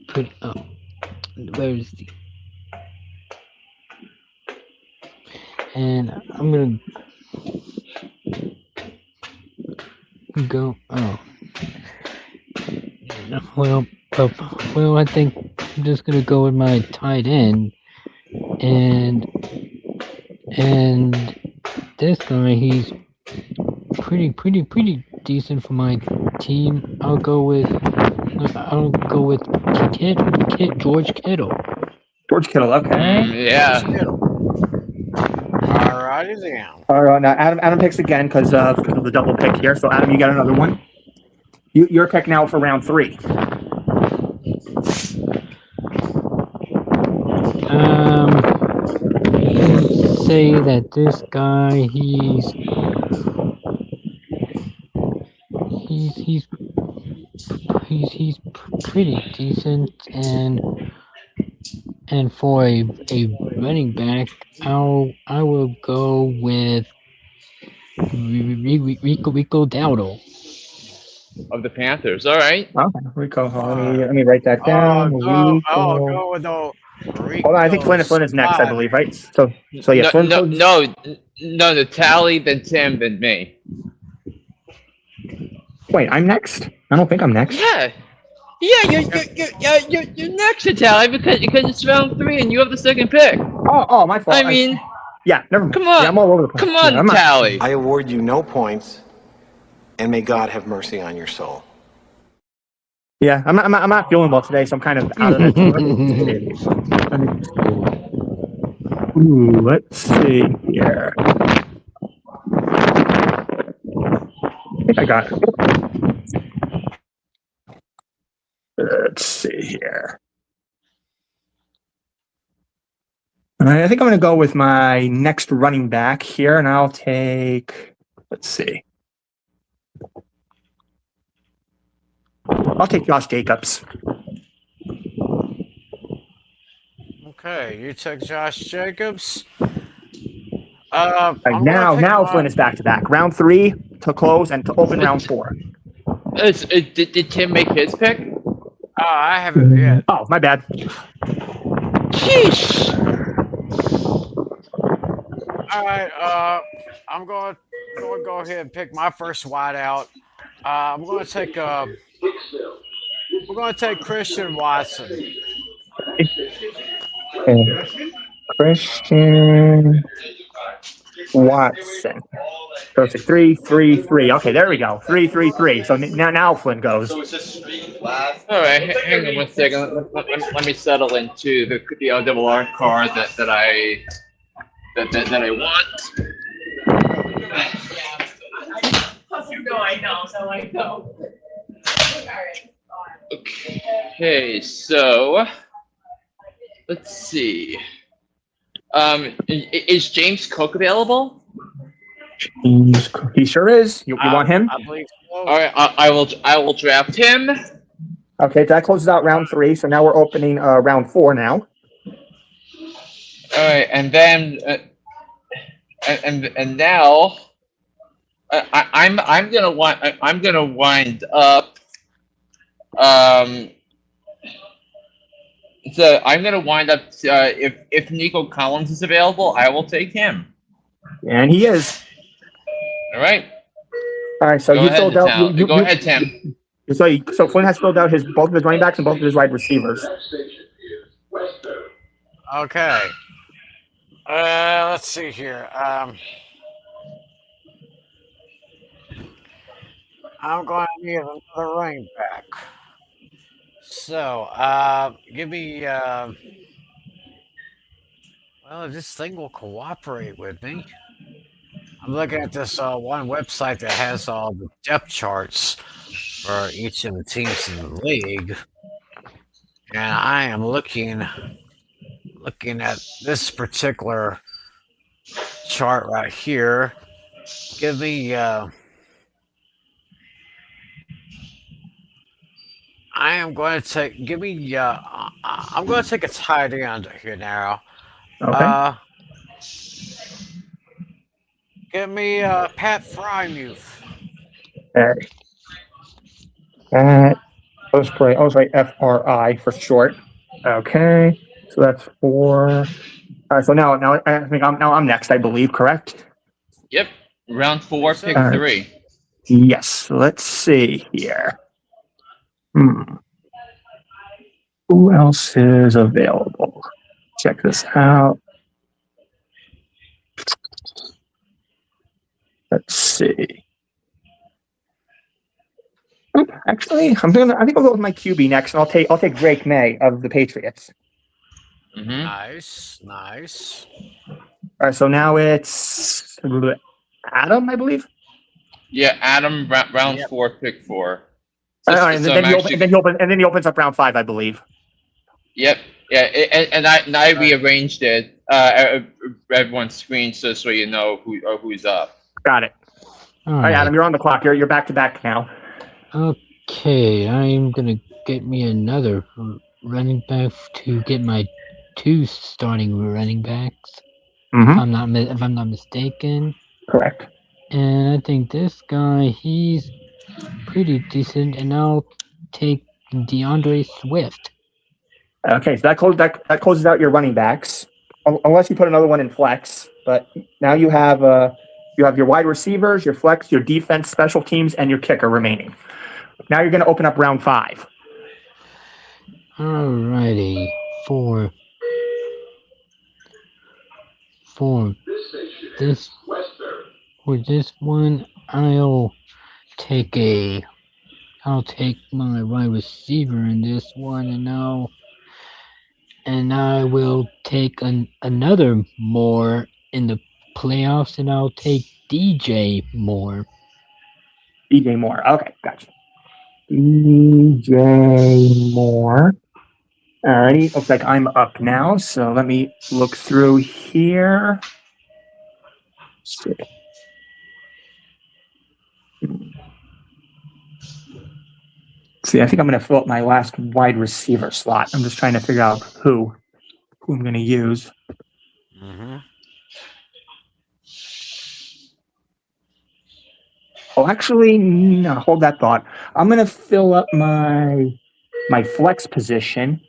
pretty. Where is he? And I'm gonna go. Oh, well, well, I think I'm just gonna go with my tight end, and this guy, he's pretty decent for my team. I'll go with George Kittle. George Kittle. Okay. Yeah. Alrighty then. All right. Now Adam picks again because of the double pick here. So Adam, you got another one. Your pick now for round 3. Let's say that this guy, he's pretty decent, and for a running back, I will go with Rico Dowdle. Of the Panthers. All right. Okay. Rico. Let me write that down. Rico. Go with the Hold on. I think Flynn is next, I believe, right? So yeah. No, Flynn, no, Natalie, then Tim, then me. Wait, I'm next. I don't think I'm next. Yeah. Yeah, you're next, Natalie, because it's round 3 and you have the second pick. Oh, my fault. I mean, yeah, never mind. come on. Yeah, I'm all over the place. Come on, Yeah, I'm not- Natalie. I award you no points, and may God have mercy on your soul. Yeah, I'm not feeling well today, so I'm kind of out of it. Ooh, let's see here. I think I got it. Let's see here. All right, I think I'm going to go with my next running back here, and I'll take, let's see. I'll take Josh Jacobs. Okay, you took Josh Jacobs. Now Flynn is back to back. Round 3 to close and to open round 4. Did Tim make his pick? I haven't yet. Oh, my bad. Sheesh. All right, I'm going to go ahead and pick my first wideout. I'm going to take we're going to take Christian Watson. Christian Watson. So it's a 3-3-3. Okay, there we go. 3-3-3. So now Flynn goes. All right, hang on one second. Let me settle into the double R card that I want. Okay, so let's see. Is James Cook available? He sure is. You want him? I believe so. All right, I will draft him. Okay, that closes out round 3. So now we're opening round 4 now. All right, and then and now I'm gonna wind up. So I'm gonna wind up. If Nico Collins is available, I will take him. And he is. All right. All right, so Go you ahead, filled out. Go ahead, Tim. So Flynn has filled out both of his running backs and both of his wide receivers. Okay. Let's see here. I'm going to need another running back. So, give me. Well, if this thing will cooperate with me. I'm looking at this one website that has all the depth charts for each of the teams in the league, and I am looking at this particular chart right here. Give me. I am going to take. Give me. I'm going to take a tight end here now. Okay. Uh, Give me Pat Frymuth. Okay. That was I was right. FRI for short. Okay. So that's 4. All right. So now I think I'm next. I believe. Correct. Yep. Round 4, So- pick All right. 3. Yes. Let's see here. Who else is available? Check this out. Let's see. Actually, I think I'll go with my QB next, and I'll take Drake May of the Patriots. Mm-hmm. Nice, nice. All right, so now it's Adam, I believe. Yeah, Adam, round Yep. 4, pick 4. All right, and then he opens up round 5, I believe. Yep. Yeah, and I rearranged it, everyone's screen so you know who's up. Got it. All All right, Adam, you're on the clock. You're back to back now. Okay, I'm gonna get me another running back to get my 2 starting running backs. If I'm not mistaken. Correct. And I think this guy, he's pretty decent, and I'll take DeAndre Swift. Okay, so that closes out your running backs, unless you put another one in flex. But now you have your wide receivers, your flex, your defense, special teams, and your kicker remaining. Now you're going to open up round 5. Alrighty, for this one, I'll take my wide receiver in this one, and I will take another Moore in the playoffs, and I'll take DJ Moore. DJ Moore. Okay, gotcha. DJ Moore. Alrighty, looks like I'm up now. So let me look through here. See, I think I'm going to fill up my last wide receiver slot. I'm just trying to figure out who I'm going to use. Mm-hmm. Oh, actually, no, hold that thought. I'm going to fill up my flex position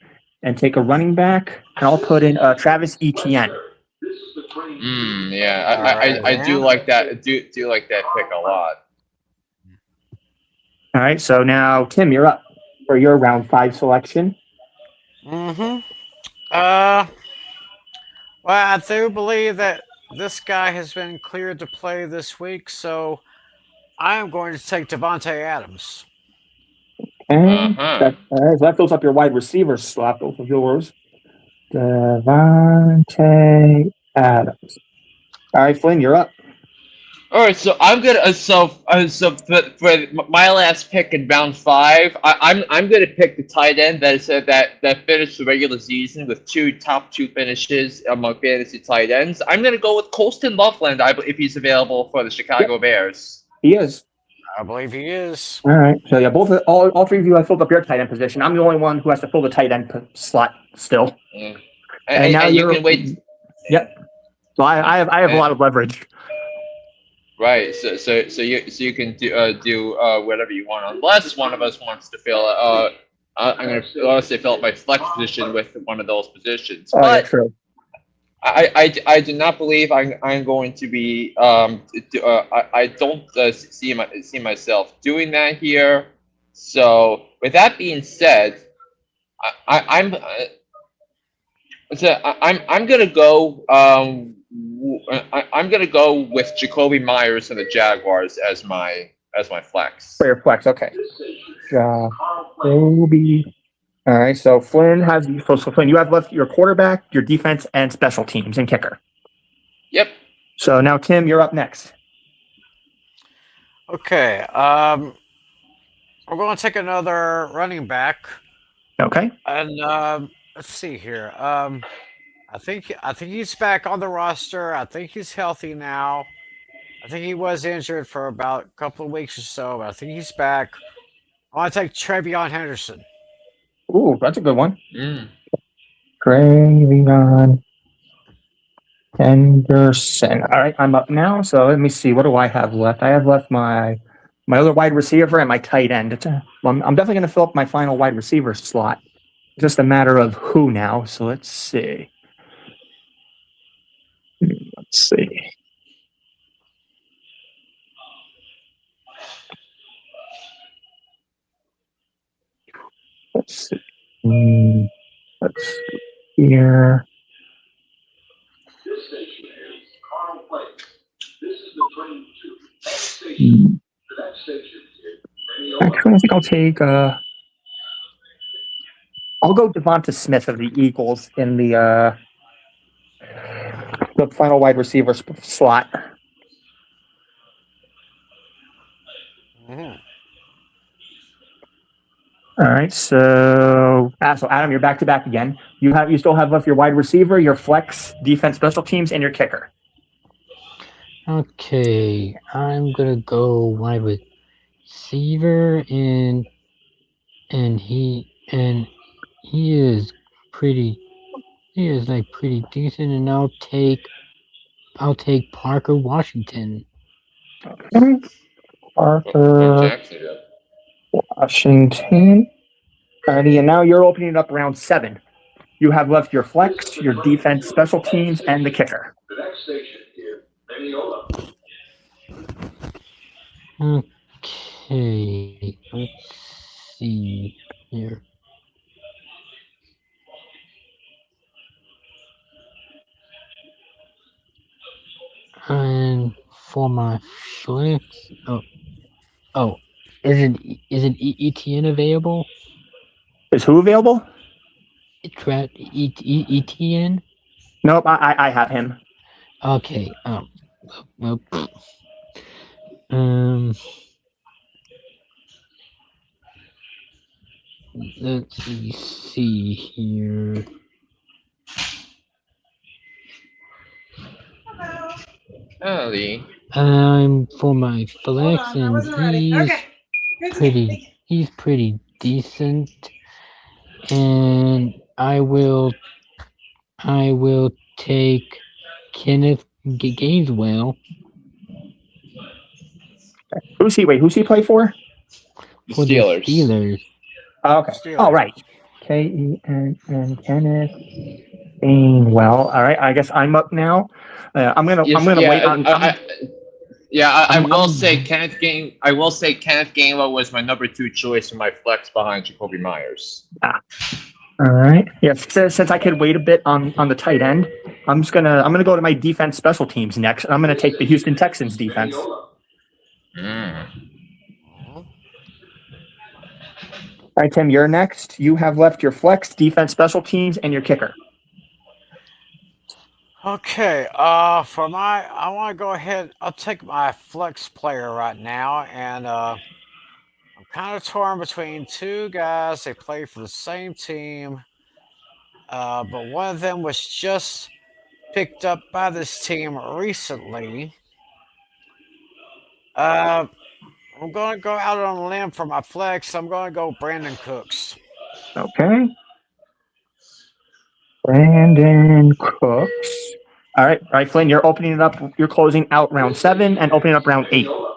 and take a running back, and I'll put in Travis Etienne. Yeah, I do like that. Do like that pick a lot. All right, so now Tim, you're up for your round 5 selection. Mm-hmm. Well, I do believe that this guy has been cleared to play this week, so I am going to take Devontae Adams. And Uh-huh. so that fills up your wide receiver slot, both of yours. Devontae Adams. All right, Flynn, you're up. All right, so I'm gonna so for my last pick in round 5, I'm gonna pick the tight end that finished the regular season with top two finishes among fantasy tight ends. I'm gonna go with Colston Loveland, if he's available for the Chicago Bears. He is. I believe he is. All right. So yeah, all 3 of you have filled up your tight end position. I'm the only one who has to fill the tight end slot still. Yeah. And now you can wait. Yep. So I have a lot of leverage. Right, so you can do whatever you want, unless one of us wants to fill. I'm gonna fill up my flex position with one of those positions. Oh, yeah, But true. I do not believe I'm going to be. I don't see myself doing that here. So with that being said, I'm gonna go. I'm gonna go with Jacoby Myers and the Jaguars as my flex. For your flex, okay. Jacoby. All right. So Flynn has. So Flynn, you have left your quarterback, your defense, and special teams and kicker. Yep. So now Tim, you're up next. Okay. We're going to take another running back, Okay. and let's see here. I think he's back on the roster. I think he's healthy now. I think he was injured for about a couple of weeks or so, but I think he's back. I want to take Trevion Henderson. Ooh, that's a good one. Mm. Travion Henderson. All right, I'm up now. So let me see. What do I have left? I have left my other wide receiver and my tight end. I'm definitely going to fill up my final wide receiver slot. It's just a matter of who now. So let's see. Let's see. Let's see. Let's see here. Actually, I think I'll take. I'll go Devonta Smith of the Eagles in the final wide receiver slot. Mhm. All right, so Adam, you're back to back again. You still have left your wide receiver, your flex, defense, special teams, and your kicker. Okay, I'm gonna go wide receiver, and he is pretty. He is like pretty decent, and I'll take Parker Washington. Parker Jacksonville. Washington. Alrighty, and now you're opening up round 7. You have left your flex, your defense, special teams, and the kicker. Okay, let's see here. And for my flex, isn't ETN available? Is who available? ETN. Nope, I have him. Okay. Well, let's see here. Early. For my flex, and he's pretty decent, and I will take Kenneth Gaineswell. Who's he play for? For Steelers. the Steelers. Oh, okay. Steelers. All right. Kenn Kenneth Gainwell. All right. I guess I'm up now. I'm gonna wait on. I will say Kenneth Gainwell was my number 2 choice for my flex behind Jacoby Myers. All right. Yes. Since I could wait a bit on the tight end, I'm gonna go to my defense special teams next. I'm gonna take the Houston Texans defense. Mm. All right, Tim, you're next. You have left your flex, defense, special teams, and your kicker. Okay, I want to go ahead. I'll take my flex player right now, and I'm kind of torn between 2 guys. They play for the same team, but one of them was just picked up by this team recently. I'm going to go out on a limb for my flex. I'm going to go Brandon Cooks. Okay. Brandon Cooks. All right, Flynn, you're opening it up. You're closing out round 7 and opening up round 8. All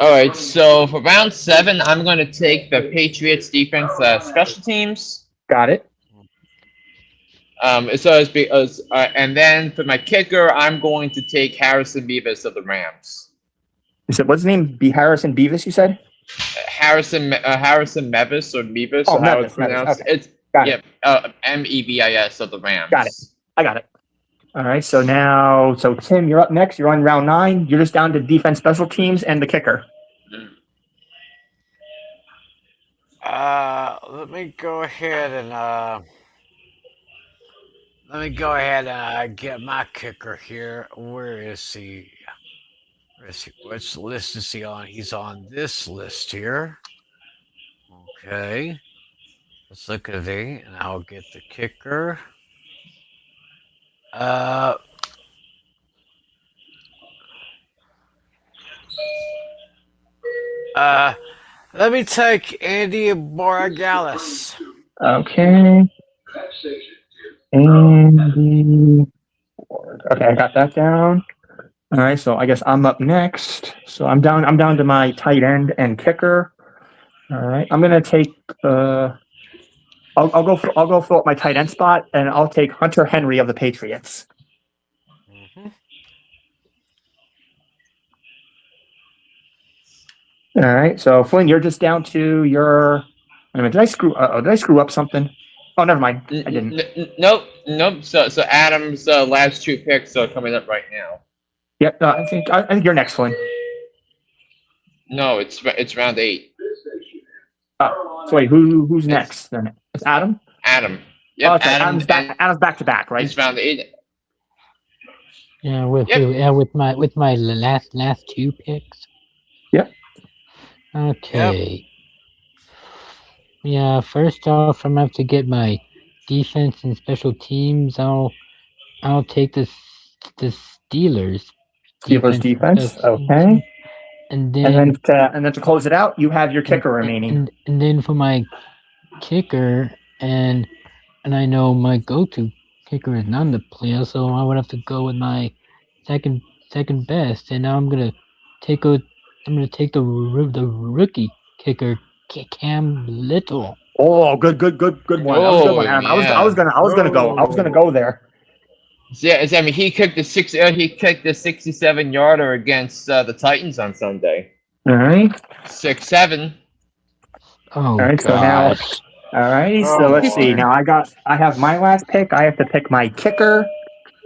right, so for round 7, I'm going to take the Patriots defense special teams. Got it. And then for my kicker, I'm going to take Harrison Beavis of the Rams. You said what's his name? Harrison Beavis. You said Harrison Mevis or Beavis, Oh, or how Mevis, it's pronounced. Mevis, okay. It's Got it. Mevis of the Rams. Got it. I got it. All right. So Tim, you're up next. You're on round 9. You're just down to defense, special teams, and the kicker. Let me go ahead and get my kicker here. Where is he? Which list is he on? He's on this list here. Okay. Let's look at the, and I'll get the kicker. Let me take Andy Borregales. Okay. Andy Ward. Okay, I got that down. All right, so I guess I'm up next. So I'm down. I'm down to my tight end and kicker. All right, I'm gonna take. I'll go fill up my tight end spot, and I'll take Hunter Henry of the Patriots. Mhm. All right, so Flynn, you're just down to your. Wait a minute, did I screw up something? Oh, never mind. I didn't. Nope. So Adam's last 2 picks are coming up right now. Yep. I think you're next, Flynn. No, it's round 8. So wait, who's next? Then it's Adam. Adam. Yep. Oh, okay. Adam. Adam's back to back, right? It's round 8. Yeah, with Yep. with my last 2 picks. Yep. Okay. Yeah, first off, I'm gonna have to get my defense and special teams. I'll take the Steelers. Steelers and defense. special teams. Okay. And And then then to close it out, you have your kicker remaining. and then for my kicker, and I know my go-to kicker is not the player, so I would have to go with my second best. And now I'm gonna take the rookie kicker, Cam Little. Oh, good one. That was a good one, Adam. yeah. I was gonna go there. Yeah, I mean, he kicked the 67-yarder against the Titans on Sunday. All right. 6-7. Oh, All right. So now, gosh. all right. So let's see. Now I have my last pick. I have to pick my kicker.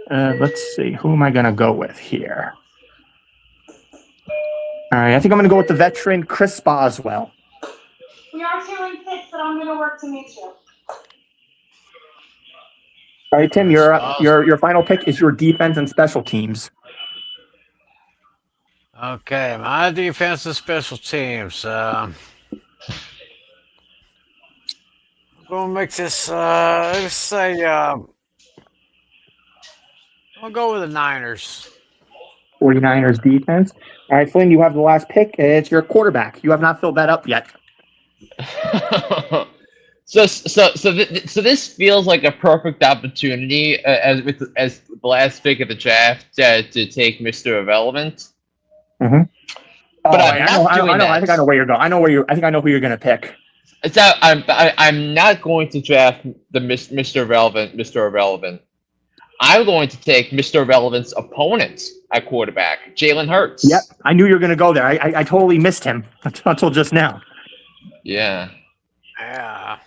Let's see. Who am I gonna go with here? All right. I think I'm gonna go with the veteran Chris Boswell. We are feeling picks, but I'm going to work to meet you. All right, Tim. Your final pick is your defense and special teams. Okay, my defense and special teams. I'm gonna make this. Let's say. I'll go with the Niners. 49ers defense. All right, Flynn. You have the last pick. It's your quarterback. You have not filled that up yet. So this feels like a perfect opportunity as the last pick of the draft to take Mr. Irrelevant. Mm-hmm. But I'm not doing that. I think I know where you're going. I think I know who you're going to pick. So I'm not going to draft the Mr. Irrelevant. I'm going to take Mr. Irrelevant's opponent at quarterback, Jalen Hurts. Yep, I knew you were going to go there. I totally missed him until just now. Yeah. Yeah.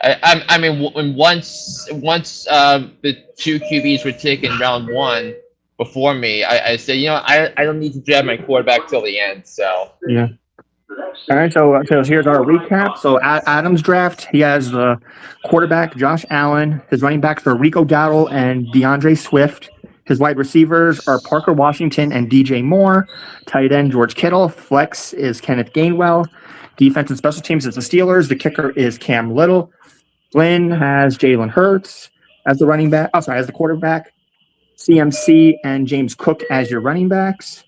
I mean, once the 2 QBs were taken round 1 before me, I said, I don't need to draft my quarterback till the end. So yeah. All right, so here's our recap. So Adam's draft, he has the quarterback Josh Allen. His running backs are Rico Dowdle and DeAndre Swift. His wide receivers are Parker Washington and DJ Moore. Tight end George Kittle. Flex is Kenneth Gainwell. Defense and special teams is the Steelers. The kicker is Cam Little. Flynn has Jalen Hurts as the running back. As the quarterback. CMC and James Cook as your running backs.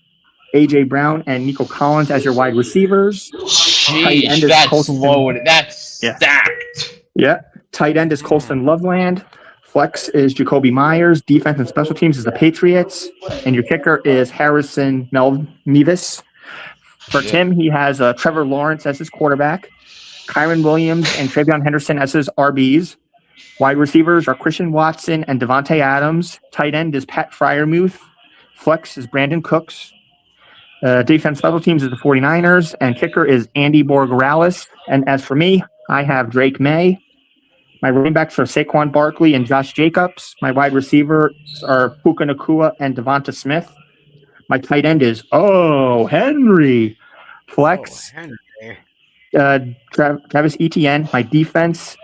A.J. Brown and Nico Collins as your wide receivers. Sheesh, that's loaded. That's stacked. Yeah. Tight end is Colston Loveland. Flex is Jacoby Myers. Defense and special teams is the Patriots. And your kicker is Harrison Mevis. For Tim, he has Trevor Lawrence as his quarterback. Kyron Williams and Travion Henderson as his RBs. Wide receivers are Christian Watson and Devontae Adams. Tight end is Pat Fryermuth. Flex is Brandon Cooks. Defense special teams is the 49ers, and kicker is Andy Borgaralis. And as for me, I have Drake May. My running backs are Saquon Barkley and Josh Jacobs. My wide receivers are Puka Nacua and Devonta Smith. My tight end is Henry. Flex, Henry. Travis Etienne. My defense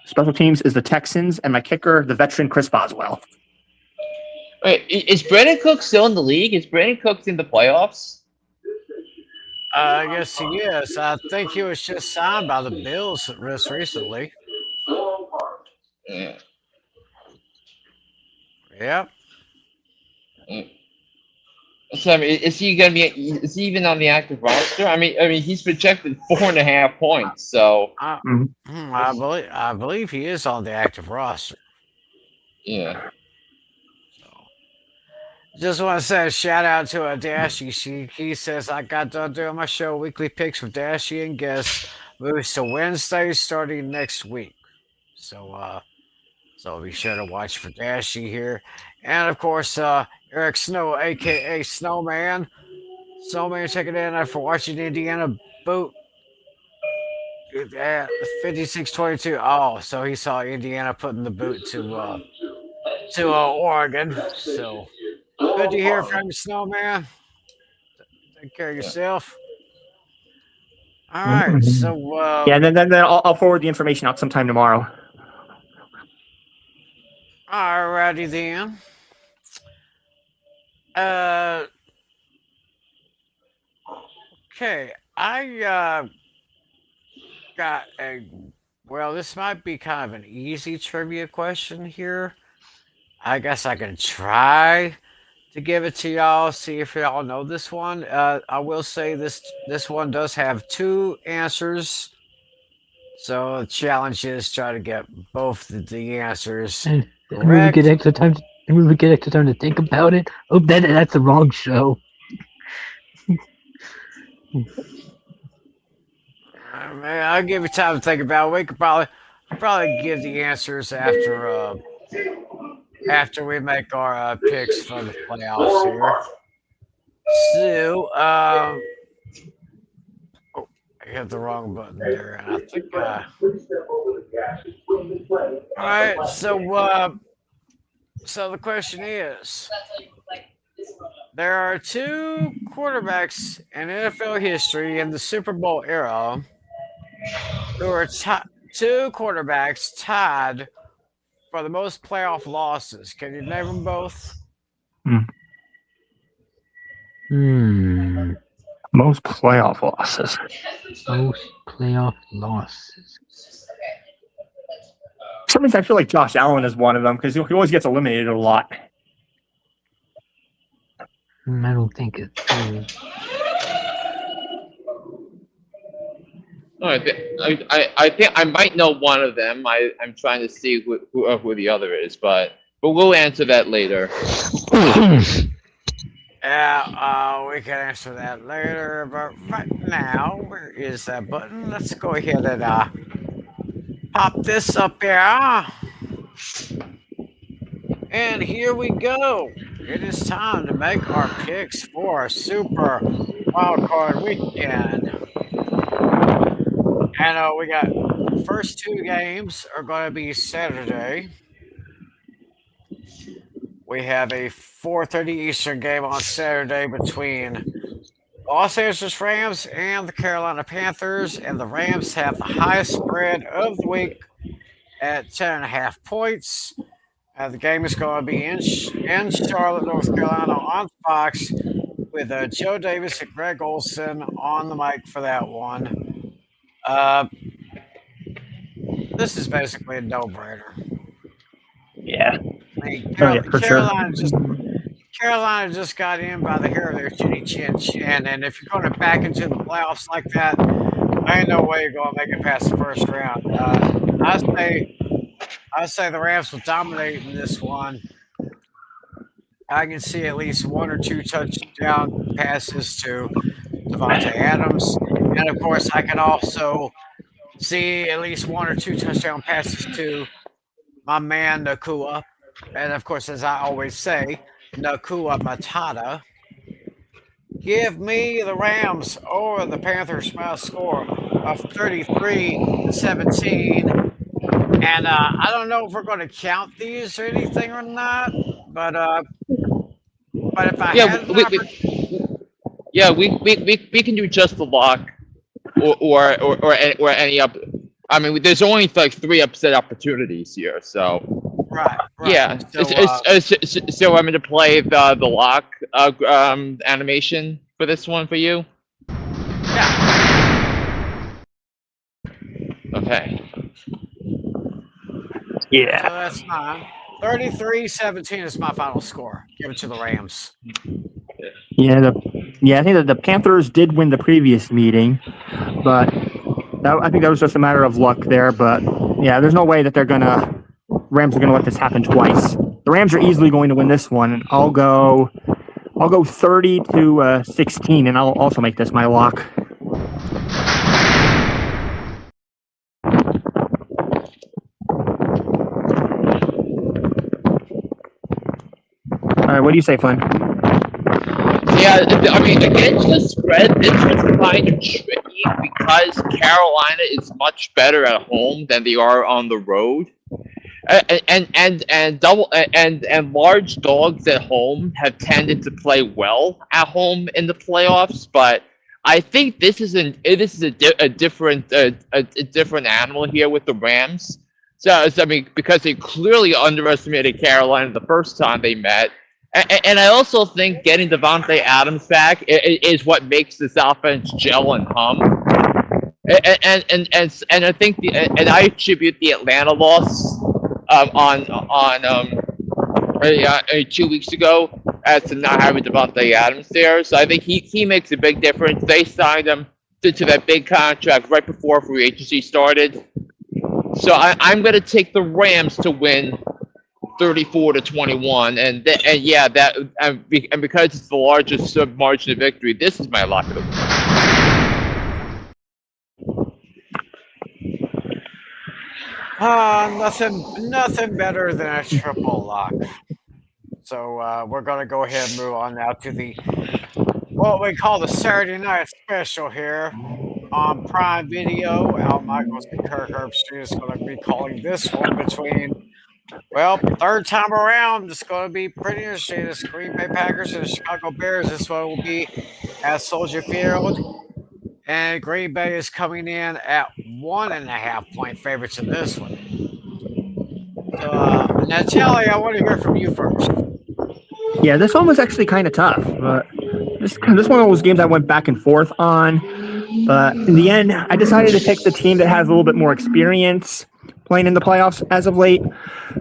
special teams is the Texans, and my kicker, the veteran Chris Boswell. Wait, is Brandon Cooks still in the league? Is Brandon Cooks in the playoffs? I guess he is. I think he was just signed by the Bills just recently. Yeah. Yep. So I mean, is he gonna be? Is he even on the active roster? I mean, he's projected 4.5 points. So I, Mhm. I believe he is on the active roster. yeah. So just want to say a shout out to Dashy. He says I got done doing my show weekly picks with Dashy and guests moves to Wednesday starting next week. So be sure to watch for Dashy here, and of course Eric Snow, aka Snowman. Snowman checking in for watching Indiana boot at 56-22. Oh, so he saw Indiana putting the boot to Oregon. So good to hear from you, Snowman. Take care of yourself. All right. Mhm. So Yeah, and then I'll forward the information out sometime tomorrow. all righty then. Uh, okay. I got a. Well, this might be kind of an easy trivia question here. I guess I can try to give it to y'all. See if y'all know this one. I will say this one does have two answers. So the challenge is try to get both the answers And we would correct. get extra time. And we would get extra time to think about it. Oh, that's the wrong show. Man, I'll give you time to think about it. We could probably give the answers after we make our picks for the playoffs here. So, oh, I hit the wrong button there, and I think. All right, so the question is: there are two quarterbacks in NFL history in the Super Bowl era who are two quarterbacks tied for the most playoff losses. Can you name them both? Most playoff losses. Most playoff losses. For some reason, I feel like Josh Allen is one of them because he always gets eliminated a lot. I don't think it's. I think I might know one of them. I'm trying to see who the other is, but we'll answer that later. Yeah, we can answer that later. But right now, where is that button? Let's go ahead and pop this up here. And here we go. It is time to make our picks for our Super Wildcard Weekend. And we got the first two games are going to be Saturday. We have a 4:30 Eastern game on Saturday between Los Angeles Rams and the Carolina Panthers, and the Rams have the highest spread of the week at 10.5 points. The game is going to be in Charlotte, North Carolina on Fox with Joe Davis and Greg Olson on the mic for that one. This is basically a no-brainer. Yeah. I mean, For sure. Carolina just got in by the hair of their chinny chin, and if you're going to back into the playoffs like that, I ain't no way you're going to make it past the first round. I say the Rams will dominate in this one. I can see at least one or two touchdown passes to Devontae Adams, and of course, I can also see at least one or two touchdown passes to my man Nakua. And of course, as I always say, Nakua Matata. Give me the Rams over the Panthers by a score of 33-17. And I don't know if we're going to count these or anything or not, but if I had we can do just the lock or any up. I mean, there's only like 3 upset opportunities here, so. Right. Yeah. So I'm going to play the lock animation for this one for you. Yeah. Okay. Yeah. So that's mine. 33-17 is my final score. Give it to the Rams. Yeah, I think that the Panthers did win the previous meeting, but I think that was just a matter of luck there. But yeah, there's no way that Rams are gonna let this happen twice. The Rams are easily going to win this one, and I'll go 30 to 16, and I'll also make this my lock. All right, what do you say, Flynn? Yeah, I mean, against the spread, this was kind of tricky because Carolina is much better at home than they are on the road. And large dogs at home have tended to play well at home in the playoffs, but I think this is a different animal here with the Rams. So I mean, because they clearly underestimated Carolina the first time they met. And I also think getting Devontae Adams back is what makes this offense gel and hum. And I think I attribute the Atlanta loss 2 weeks ago as to not having Devontae Adams there. So I think he makes a big difference. They signed him to that big contract right before free agency started. So I'm going to take the Rams to win 34-21, and because it's the largest margin of victory, this is my lock of the week. Nothing better than a triple lock. So we're gonna go ahead and move on now to what we call the Saturday night special here on Prime Video. Al Michaels and Kirk Herbstreit is going to be calling this one between. Well, third time around, it's going to be pretty interesting. It's Green Bay Packers and the Chicago Bears. This one will be at Soldier Field. And Green Bay is coming in at 1.5-point favorites in this one. So, Natalie, I want to hear from you first. Yeah, this one was actually kind of tough. But this one of those games I went back and forth on. But in the end, I decided to pick the team that has a little bit more experience playing in the playoffs as of late.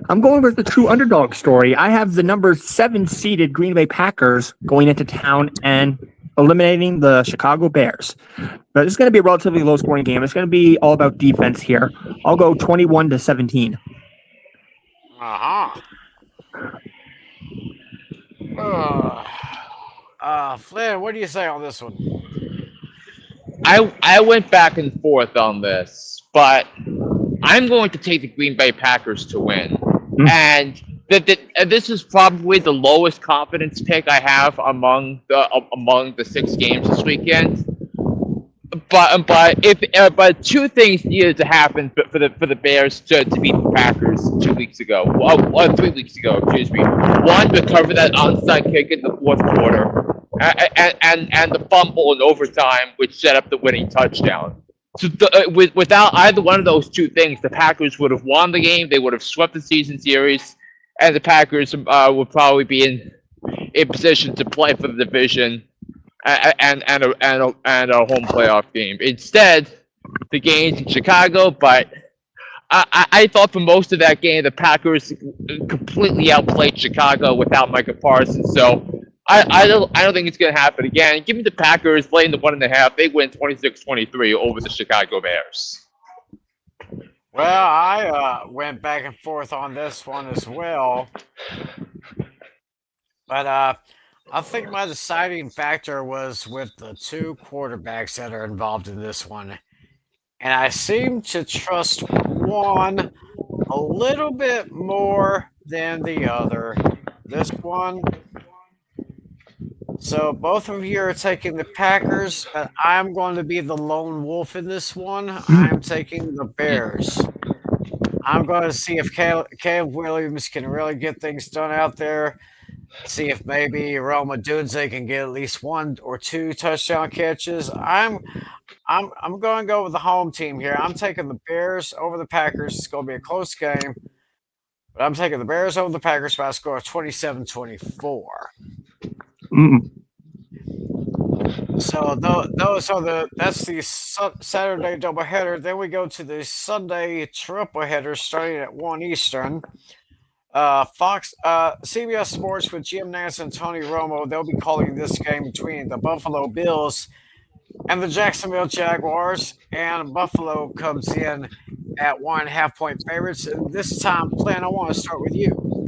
I'm going with the true underdog story. I have the number 7 seeded Green Bay Packers going into town and eliminating the Chicago Bears. But it's going to be a relatively low scoring game. It's going to be all about defense here. I'll go 21-17. Flynn, what do you say on this one? I went back and forth on this, but I'm going to take the Green Bay Packers to win. And this is probably the lowest confidence pick I have among the 6 games this weekend. But two things needed to happen for the Bears to beat the Packers 3 weeks ago. Excuse me. One, recover that onside kick in the fourth quarter, and the fumble in overtime, which set up the winning touchdown. So without either one of those two things, the Packers would have won the game. They would have swept the season series, and the Packers would probably be in position to play for the division and a home playoff game. Instead, the game's in Chicago, but I thought for most of that game the Packers completely outplayed Chicago without Micah Parsons. So I don't think it's going to happen again. Give me the Packers laying the 1.5. They win 26-23 over the Chicago Bears. Well, I went back and forth on this one as well. But I think my deciding factor was with the 2 quarterbacks that are involved in this one. And I seem to trust one a little bit more than the other. This one. So both of you are taking the Packers, but I'm going to be the lone wolf in this one. I'm taking the Bears. I'm going to see if Caleb Williams can really get things done out there. See if maybe Rome Odunze can get at least 1 or 2 touchdown catches. I'm going to go with the home team here. I'm taking the Bears over the Packers. It's going to be a close game, but I'm taking the Bears over the Packers by a score of 27-24. So that's the Saturday doubleheader. Then we go to the Sunday tripleheader starting at 1 Eastern. Fox, CBS Sports with Jim Nance and Tony Romo. They'll be calling this game between the Buffalo Bills and the Jacksonville Jaguars. And Buffalo comes in at 1.5 point favorites. And this time, Glenn, I want to start with you.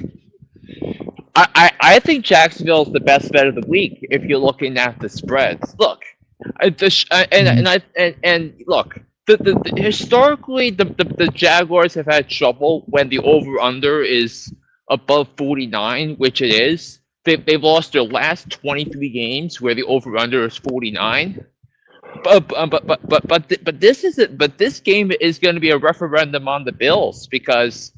I think Jacksonville is the best bet of the week if you're looking at the spreads. Look, look, historically the Jaguars have had trouble when the over under is above 49, which it is. They've lost their last 23 games where the over under is 49. But this game is going to be a referendum on the Bills because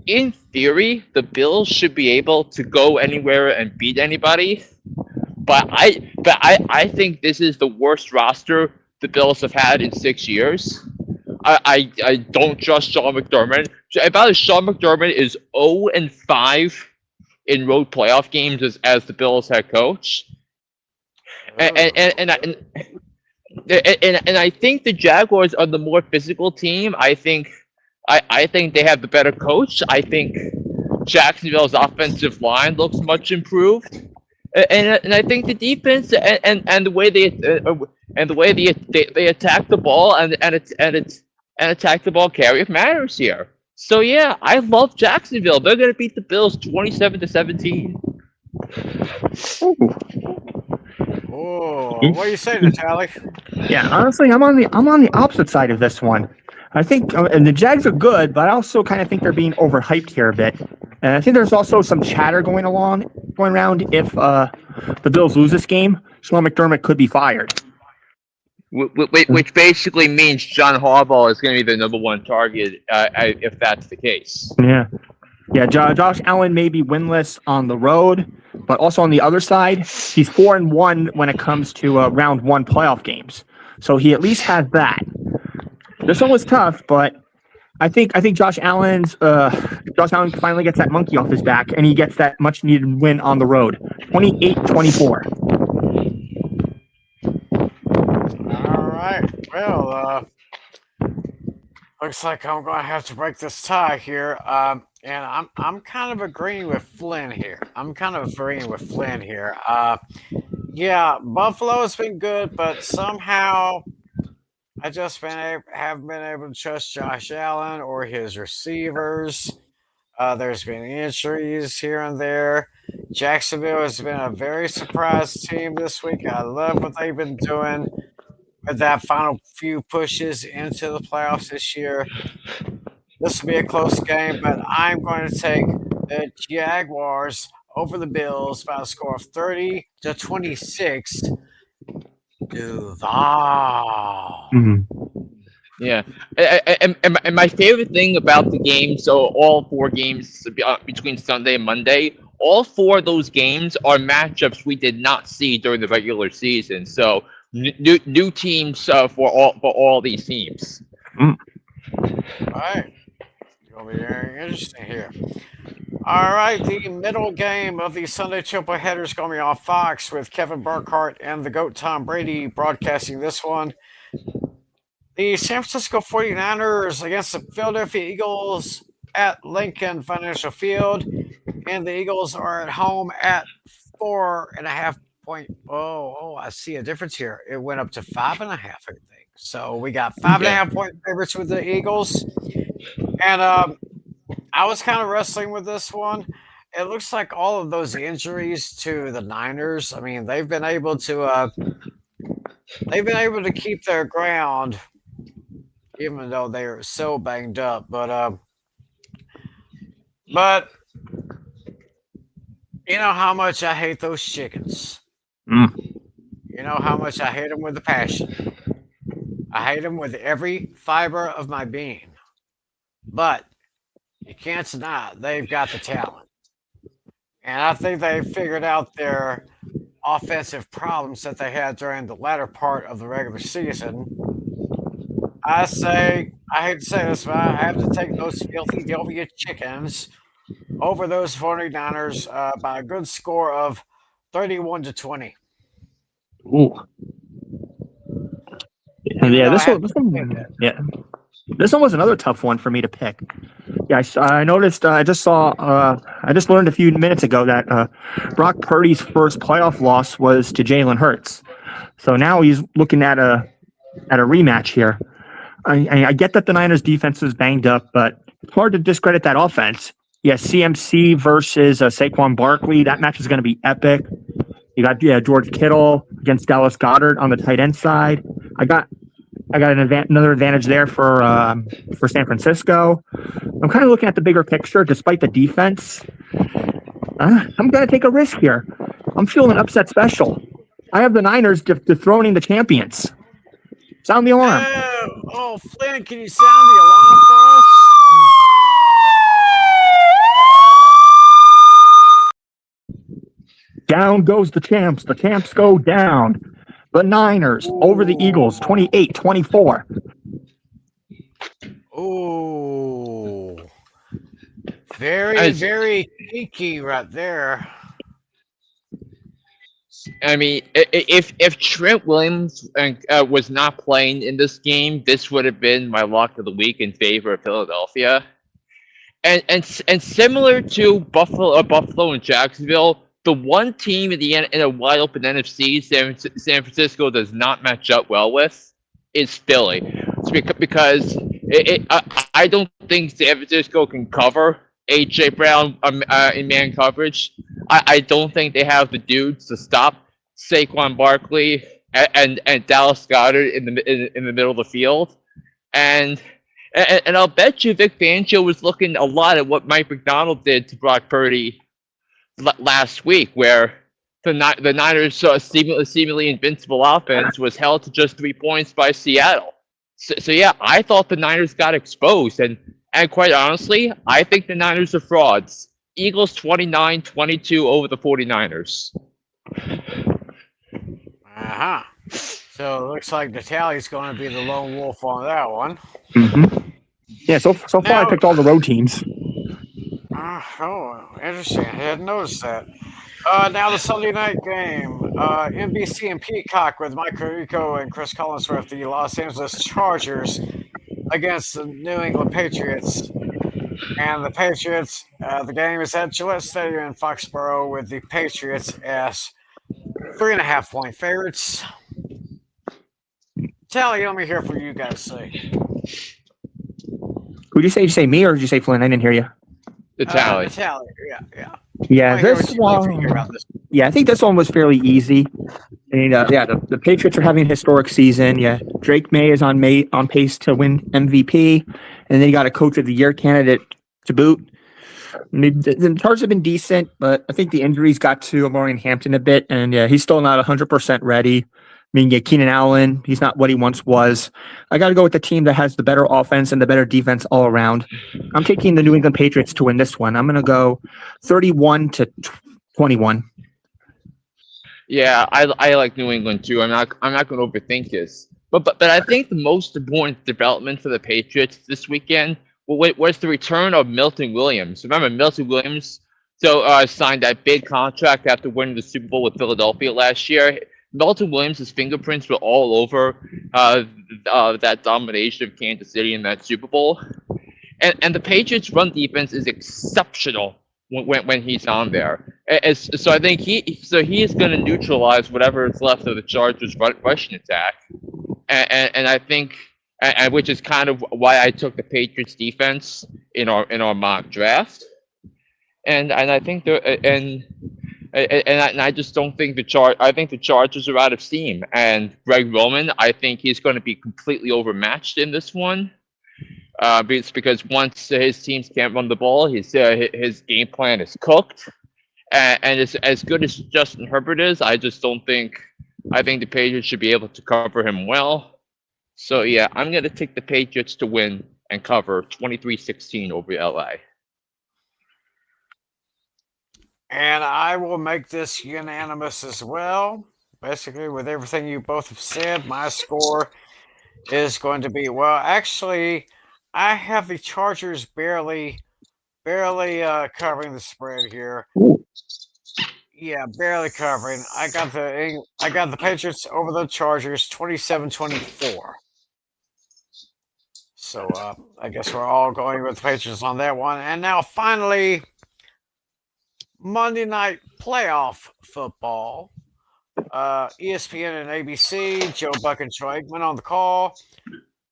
in theory the Bills should be able to go anywhere and beat anybody. But I think this is the worst roster the Bills have had in 6 years. I don't trust Sean McDermott. About as Sean McDermott is 0-5 in road playoff games as the Bills head coach. And I think the Jaguars are the more physical team. I think they have the better coach. I think Jacksonville's offensive line looks much improved, and I think the defense and the way they attack the ball and attack the ball carrier matters here. So yeah, I love Jacksonville. They're gonna beat the Bills 27-17. Oh, what do you say, Natalie? Yeah, honestly, I'm on the opposite side of this one. I think, and the Jags are good, but I also kind of think they're being overhyped here a bit. And I think there's also some chatter going around. If the Bills lose this game, Sean McDermott could be fired. Which basically means John Harbaugh is going to be the number one target if that's the case. Yeah. Josh Allen may be winless on the road, but also on the other side, he's 4-1 when it comes to round one playoff games. So he at least has that. This one was tough, but I think Josh Allen finally gets that monkey off his back, and he gets that much needed win on the road, 28-24. All right. Well, looks like I'm going to have to break this tie here. And I'm kind of agreeing with Flynn here. Yeah, Buffalo's been good, but somehow I just haven't been able to trust Josh Allen or his receivers. There's been injuries here and there. Jacksonville has been a very surprised team this week. I love what they've been doing with that final few pushes into the playoffs this year. This will be a close game, but I'm going to take the Jaguars over the Bills by a score of 30-26. Duval. Yeah, and my favorite thing about the game, so all 4 games between Sunday and Monday, all 4 of those games are matchups we did not see during the regular season. So new teams for all these teams. All right, it's gonna be very interesting here. All right, the middle game of the Sunday triple header is going to be on Fox with Kevin Burkhardt and the GOAT Tom Brady broadcasting this one. The San Francisco 49ers against the Philadelphia Eagles at Lincoln Financial Field. And the Eagles are at home at 4.5 point. Oh, I see a difference here. It went up to 5.5, I think. So we got 5.5 point favorites with the Eagles. And I was kind of wrestling with this one. It looks like all of those injuries to the Niners, I mean, they've been able to keep their ground, even though they are so banged up. But you know how much I hate those chickens. You know how much I hate them with a passion. I hate them with every fiber of my being. But you can't deny they've got the talent. And I think they figured out their offensive problems that they had during the latter part of the regular season. I hate to say this, but I have to take those Philadelphia chickens over those 49ers by a good score of 31-20. Ooh. Yeah, this one. Yeah. This one was another tough one for me to pick. Yeah, I noticed. I just learned a few minutes ago that Brock Purdy's first playoff loss was to Jalen Hurts. So now he's looking at a rematch here. I get that the Niners defense is banged up, but it's hard to discredit that offense. Yeah, CMC versus Saquon Barkley. That match is going to be epic. You got George Kittle against Dallas Goedert on the tight end side. I got another advantage there for San Francisco. I'm kind of looking at the bigger picture, despite the defense. I'm going to take a risk here. I'm feeling an upset special. I have the Niners dethroning the champions. Sound the alarm. Oh, Flynn, can you sound the alarm for us? Down goes the champs. The champs go down. The Niners over the Eagles, 28-24. Ooh. Very, very cheeky right there. I mean, if Trent Williams was not playing in this game, this would have been my lock of the week in favor of Philadelphia. And similar to Buffalo and Jacksonville, the one team in a wide open NFC San Francisco does not match up well with is Philly. It's because I don't think San Francisco can cover A.J. Brown in man coverage. I don't think they have the dudes to stop Saquon Barkley and Dallas Goedert in the middle of the field. And I'll bet you Vic Fangio was looking a lot at what Mike Macdonald did to Brock Purdy last week, where the Niners' seemingly invincible offense was held to just 3 points by Seattle. So yeah, I thought the Niners got exposed, and quite honestly, I think the Niners are frauds. Eagles 29-22 over the 49ers. Uh-huh. So it looks like Natali's going to be the lone wolf on that one. Mm-hmm. Yeah, so far I picked all the road teams. Oh, interesting. I hadn't noticed that. Now the Sunday night game. NBC and Peacock with Mike Tirico and Chris Collinsworth, the Los Angeles Chargers against the New England Patriots. And the Patriots, the game is at Gillette Stadium in Foxborough with the Patriots as 3.5-point favorites. Tally, let me hear from you guys say. Who'd you say? Did you say me or did you say Flynn? I didn't hear you. The Tally. Yeah, this one. Yeah, I think this one was fairly easy. And the Patriots are having a historic season. Yeah, Drake May is on pace to win MVP, and then you got a Coach of the Year candidate to boot. I mean, the Chargers have been decent, but I think the injuries got to Omarion Hampton a bit, and yeah, he's still not 100% ready. I mean, Keenan Allen, he's not what he once was. I got to go with the team that has the better offense and the better defense all around. I'm taking the New England Patriots to win this one. I'm going to go 31-21. Yeah, I like New England too. I'm not going to overthink this. But I think the most important development for the Patriots this weekend was the return of Milton Williams. Remember, Milton Williams signed that big contract after winning the Super Bowl with Philadelphia last year. Milton Williams' fingerprints were all over that domination of Kansas City in that Super Bowl. And the Patriots' run defense is exceptional when he's on there. So I think he is going to neutralize whatever is left of the Chargers' rushing attack. And I think, which is kind of why I took the Patriots defense in our mock draft. And I think I just don't think I think the Chargers are out of steam. And Greg Roman, I think he's going to be completely overmatched in this one. Because once his teams can't run the ball, his game plan is cooked. And as good as Justin Herbert is, I just don't think. I think the Patriots should be able to cover him well. So yeah, I'm going to take the Patriots to win and cover 23-16 over LA. And I will make this unanimous as well. Basically, with everything you both have said, my score is going to be, well, actually, I have the Chargers barely covering the spread here. Yeah, barely covering. I got the Patriots over the Chargers 27-24. So I guess we're all going with the Patriots on that one. And now finally, Monday night playoff football. ESPN and ABC, Joe Buck and Troy Aikman on the call.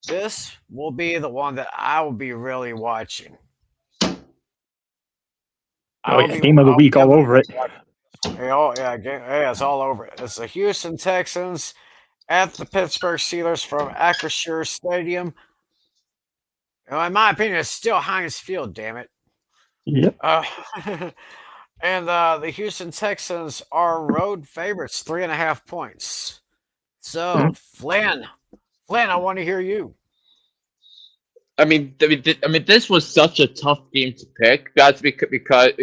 This will be the one that I will be really watching. Oh, yeah, game of the week all over it. Yeah, it's all over it. It's the Houston Texans at the Pittsburgh Steelers from Acrisure Stadium. In my opinion, it's still Heinz Field, damn it. Yep. And the Houston Texans are road favorites, 3.5 points. So, Flynn, I want to hear you. I mean, this was such a tough game to pick. That's because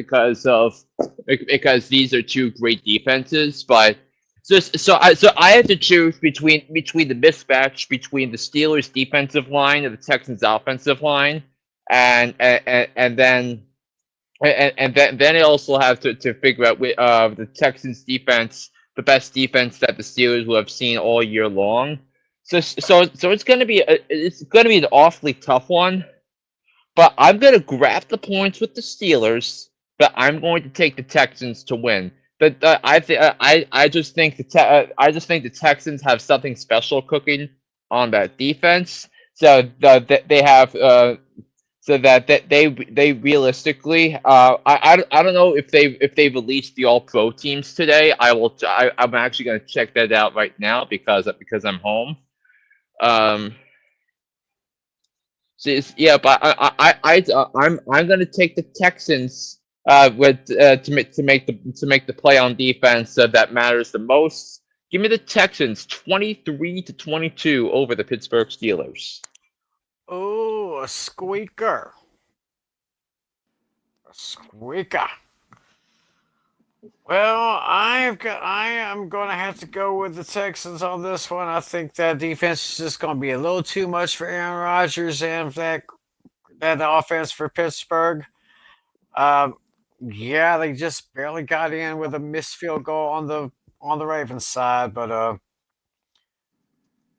these are two great defenses. But so I had to choose between the mismatch between the Steelers' defensive line and the Texans' offensive line, and then I also have to figure out the Texans' defense, the best defense that the Steelers will have seen all year long. So it's gonna be an awfully tough one, but I'm gonna grab the points with the Steelers, but I'm going to take the Texans to win. But I just think the Texans have something special cooking on that defense. So they have so that they realistically I don't know if they released the All-Pro teams today. I'm actually gonna check that out right now because I'm home. But I'm gonna take the Texans to make the play on defense that matters the most. Give me the Texans 23-22 over the Pittsburgh Steelers. Oh, a squeaker. A squeaker. Well, I am going to have to go with the Texans on this one. I think that defense is just going to be a little too much for Aaron Rodgers and that offense for Pittsburgh. Yeah, they just barely got in with a missed field goal on the Ravens side, but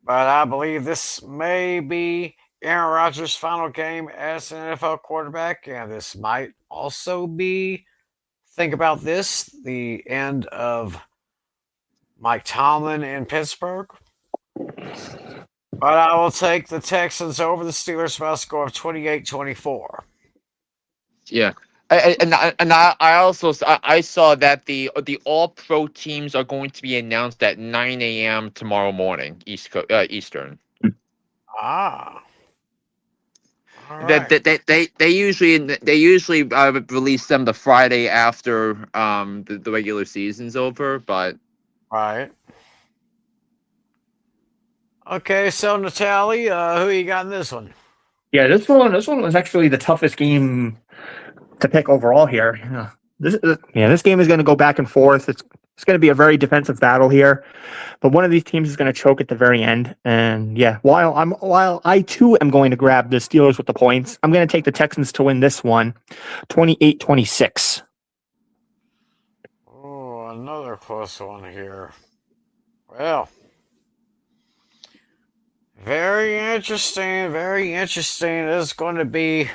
I believe this may be Aaron Rodgers' final game as an NFL quarterback, and this might also be, think about this, the end of Mike Tomlin in Pittsburgh. But I will take the Texans over the Steelers by a score of 28-24. Yeah. I also saw that the All-Pro teams are going to be announced at 9 a.m. tomorrow morning, Eastern. Ah. All right. They usually release them the Friday after the regular season's over, but Right. Okay, so Natalie, who you got in this one? Yeah, this one was actually the toughest game to pick overall here. This game is going to go back and forth. It's going to be a very defensive battle here, but one of these teams is going to choke at the very end. And yeah, while I too am going to grab the Steelers with the points, I'm going to take the Texans to win this one, 28-26. Oh, another close one here. Well, very interesting. Very interesting. This is going to be.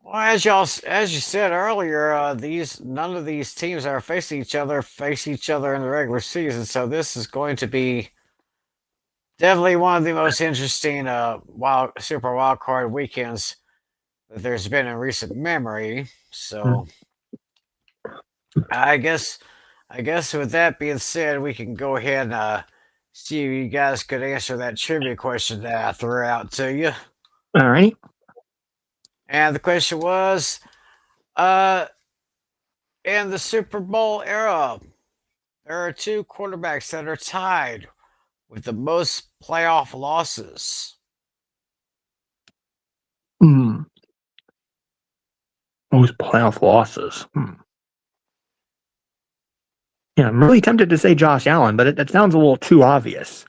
Well, as you said earlier, none of these teams that are facing each other face each other in the regular season. So this is going to be definitely one of the most interesting Super Wild Card weekends that there's been in recent memory. So I guess with that being said, we can go ahead and see if you guys could answer that trivia question that I threw out to you. All right. And the question was, in the Super Bowl era, there are two quarterbacks that are tied with the most playoff losses. Most playoff losses. Yeah, I'm really tempted to say Josh Allen, but that sounds a little too obvious.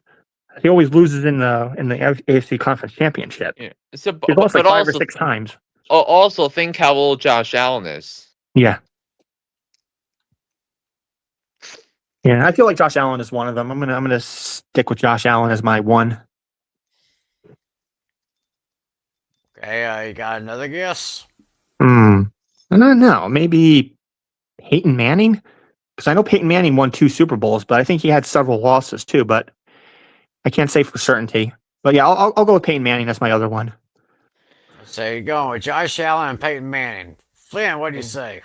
He always loses in the AFC Conference Championship. yeah. So, He's lost like but 5 or also 6 times. also think how old Josh Allen is. Yeah. Yeah, I feel like Josh Allen is one of them. I'm gonna stick with Josh Allen as my one. Okay, you got another guess? I don't know. Maybe Peyton Manning? Because I know Peyton Manning won 2 Super Bowls, but I think he had several losses too. But I can't say for certainty. But yeah, I'll go with Peyton Manning. That's my other one. So you're going with Josh Allen and Peyton Manning. Flynn, what do you say?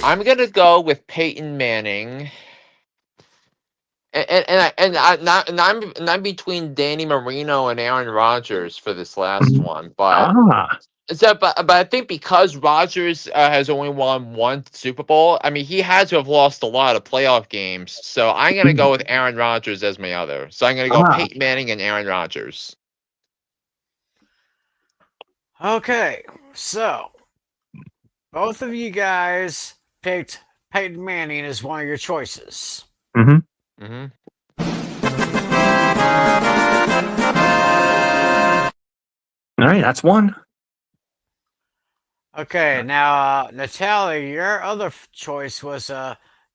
I'm gonna go with Peyton Manning. I'm between Danny Marino and Aaron Rodgers for this last one, but but I think because Rodgers has only won 1 Super Bowl, I mean he had to have lost a lot of playoff games. So I'm gonna go with Aaron Rodgers as my other. So I'm gonna go Peyton Manning and Aaron Rodgers. Okay, so both of you guys picked Peyton Manning as one of your choices. Mm-hmm. All right, that's one. Okay, now Natalia, your other choice was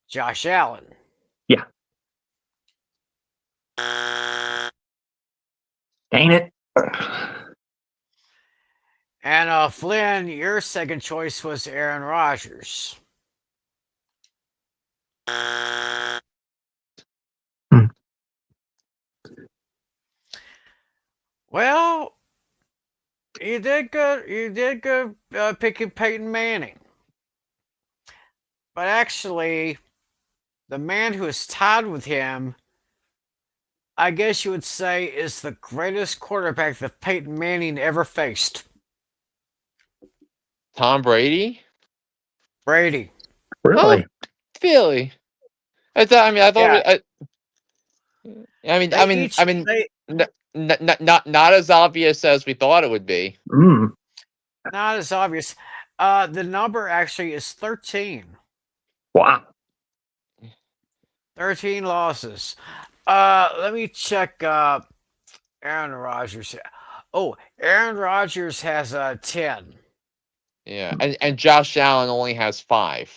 Josh Allen. Yeah. Dang it. And Flynn, your second choice was Aaron Rodgers. Well, you did good. You did good picking Peyton Manning. But actually, the man who is tied with him, I guess you would say, is the greatest quarterback that Peyton Manning ever faced. Tom Brady? Brady. Really? Oh, Philly. I thought. Not as obvious as we thought it would be. Not as obvious. The number actually is 13. Wow. 13 losses. Let me check Aaron Rodgers. Oh, Aaron Rodgers has 10. Yeah, and Josh Allen only has 5.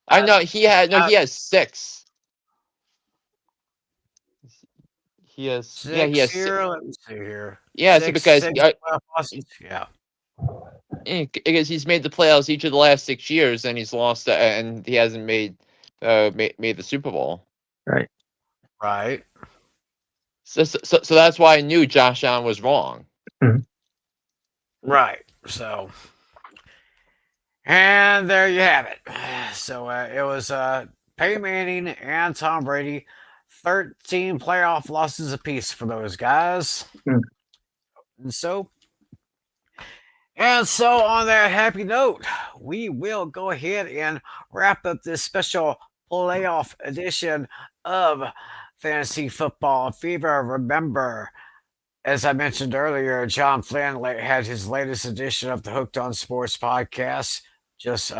I know he has 6. He has 6 he has here. 6. Let me see here. Yeah, Six, because six losses. Yeah. Because he's made the playoffs each of the last 6 years, and he's lost, and he hasn't made the Super Bowl. Right. Right. So that's why I knew Josh Allen was wrong. Right. So, and there you have it. So it was Peyton Manning and Tom Brady, 13 playoff losses apiece for those guys. And so on that happy note, we will go ahead and wrap up this special playoff edition of Fantasy Football Fever. Remember, as I mentioned earlier, John Flynn had his latest edition of the Hooked on Sports podcast just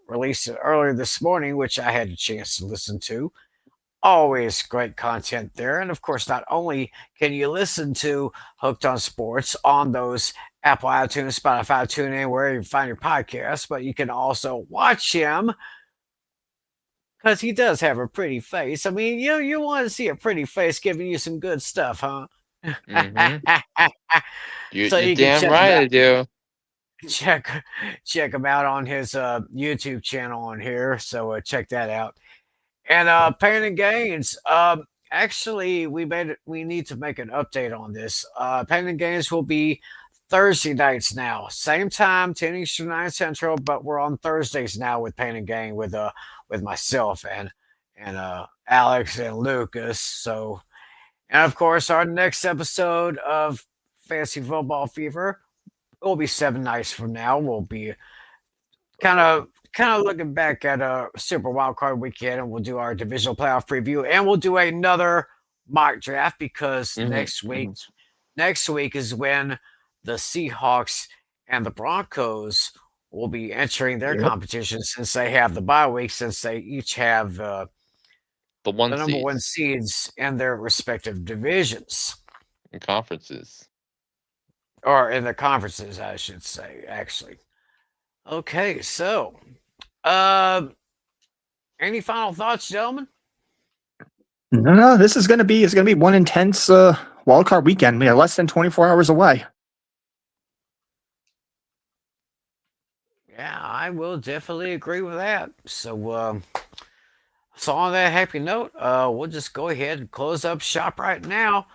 released it earlier this morning, which I had a chance to listen to. Always great content there. And of course, not only can you listen to Hooked on Sports on those Apple iTunes, Spotify, TuneIn, wherever you find your podcasts, but you can also watch him because he does have a pretty face. I mean, you want to see a pretty face giving you some good stuff, huh? You're So you can damn check right him I do. check him out on his YouTube channel on here. So check that out. And Pain and Gains. Actually, we need to make an update on this. Pain and Gains will be Thursday nights now, same time, 10 Eastern, 9 Central. But we're on Thursdays now with Pain and Gain with myself and Alex and Lucas. So, and of course, our next episode of Fantasy Football Fever will be 7 nights from now. We'll be kind of looking back at a Super Wildcard weekend, and we'll do our divisional playoff preview, and we'll do another mock draft because next week is when the Seahawks and the Broncos will be entering their competition since they have the bye week, since they each have the number 1 seeds in their respective divisions and conferences, or in the conferences, I should say, actually. Okay, so any final thoughts, gentlemen? No, this is gonna be one intense wildcard weekend. We are less than 24 hours away. Yeah, I will definitely agree with that. So on that happy note, we'll just go ahead and close up shop right now.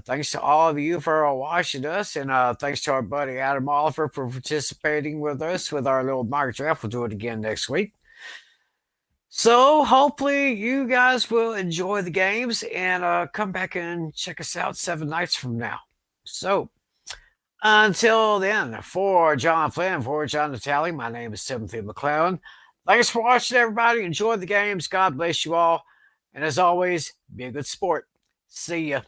Thanks to all of you for watching us, and thanks to our buddy Adam Oliver for participating with us with our little mock draft. We'll do it again next week. So hopefully you guys will enjoy the games and come back and check us out 7 nights from now. So until then, for John Flynn, for John Natali, my name is Timothy McClellan. Thanks for watching, everybody. Enjoy the games. God bless you all. And as always, be a good sport. See ya.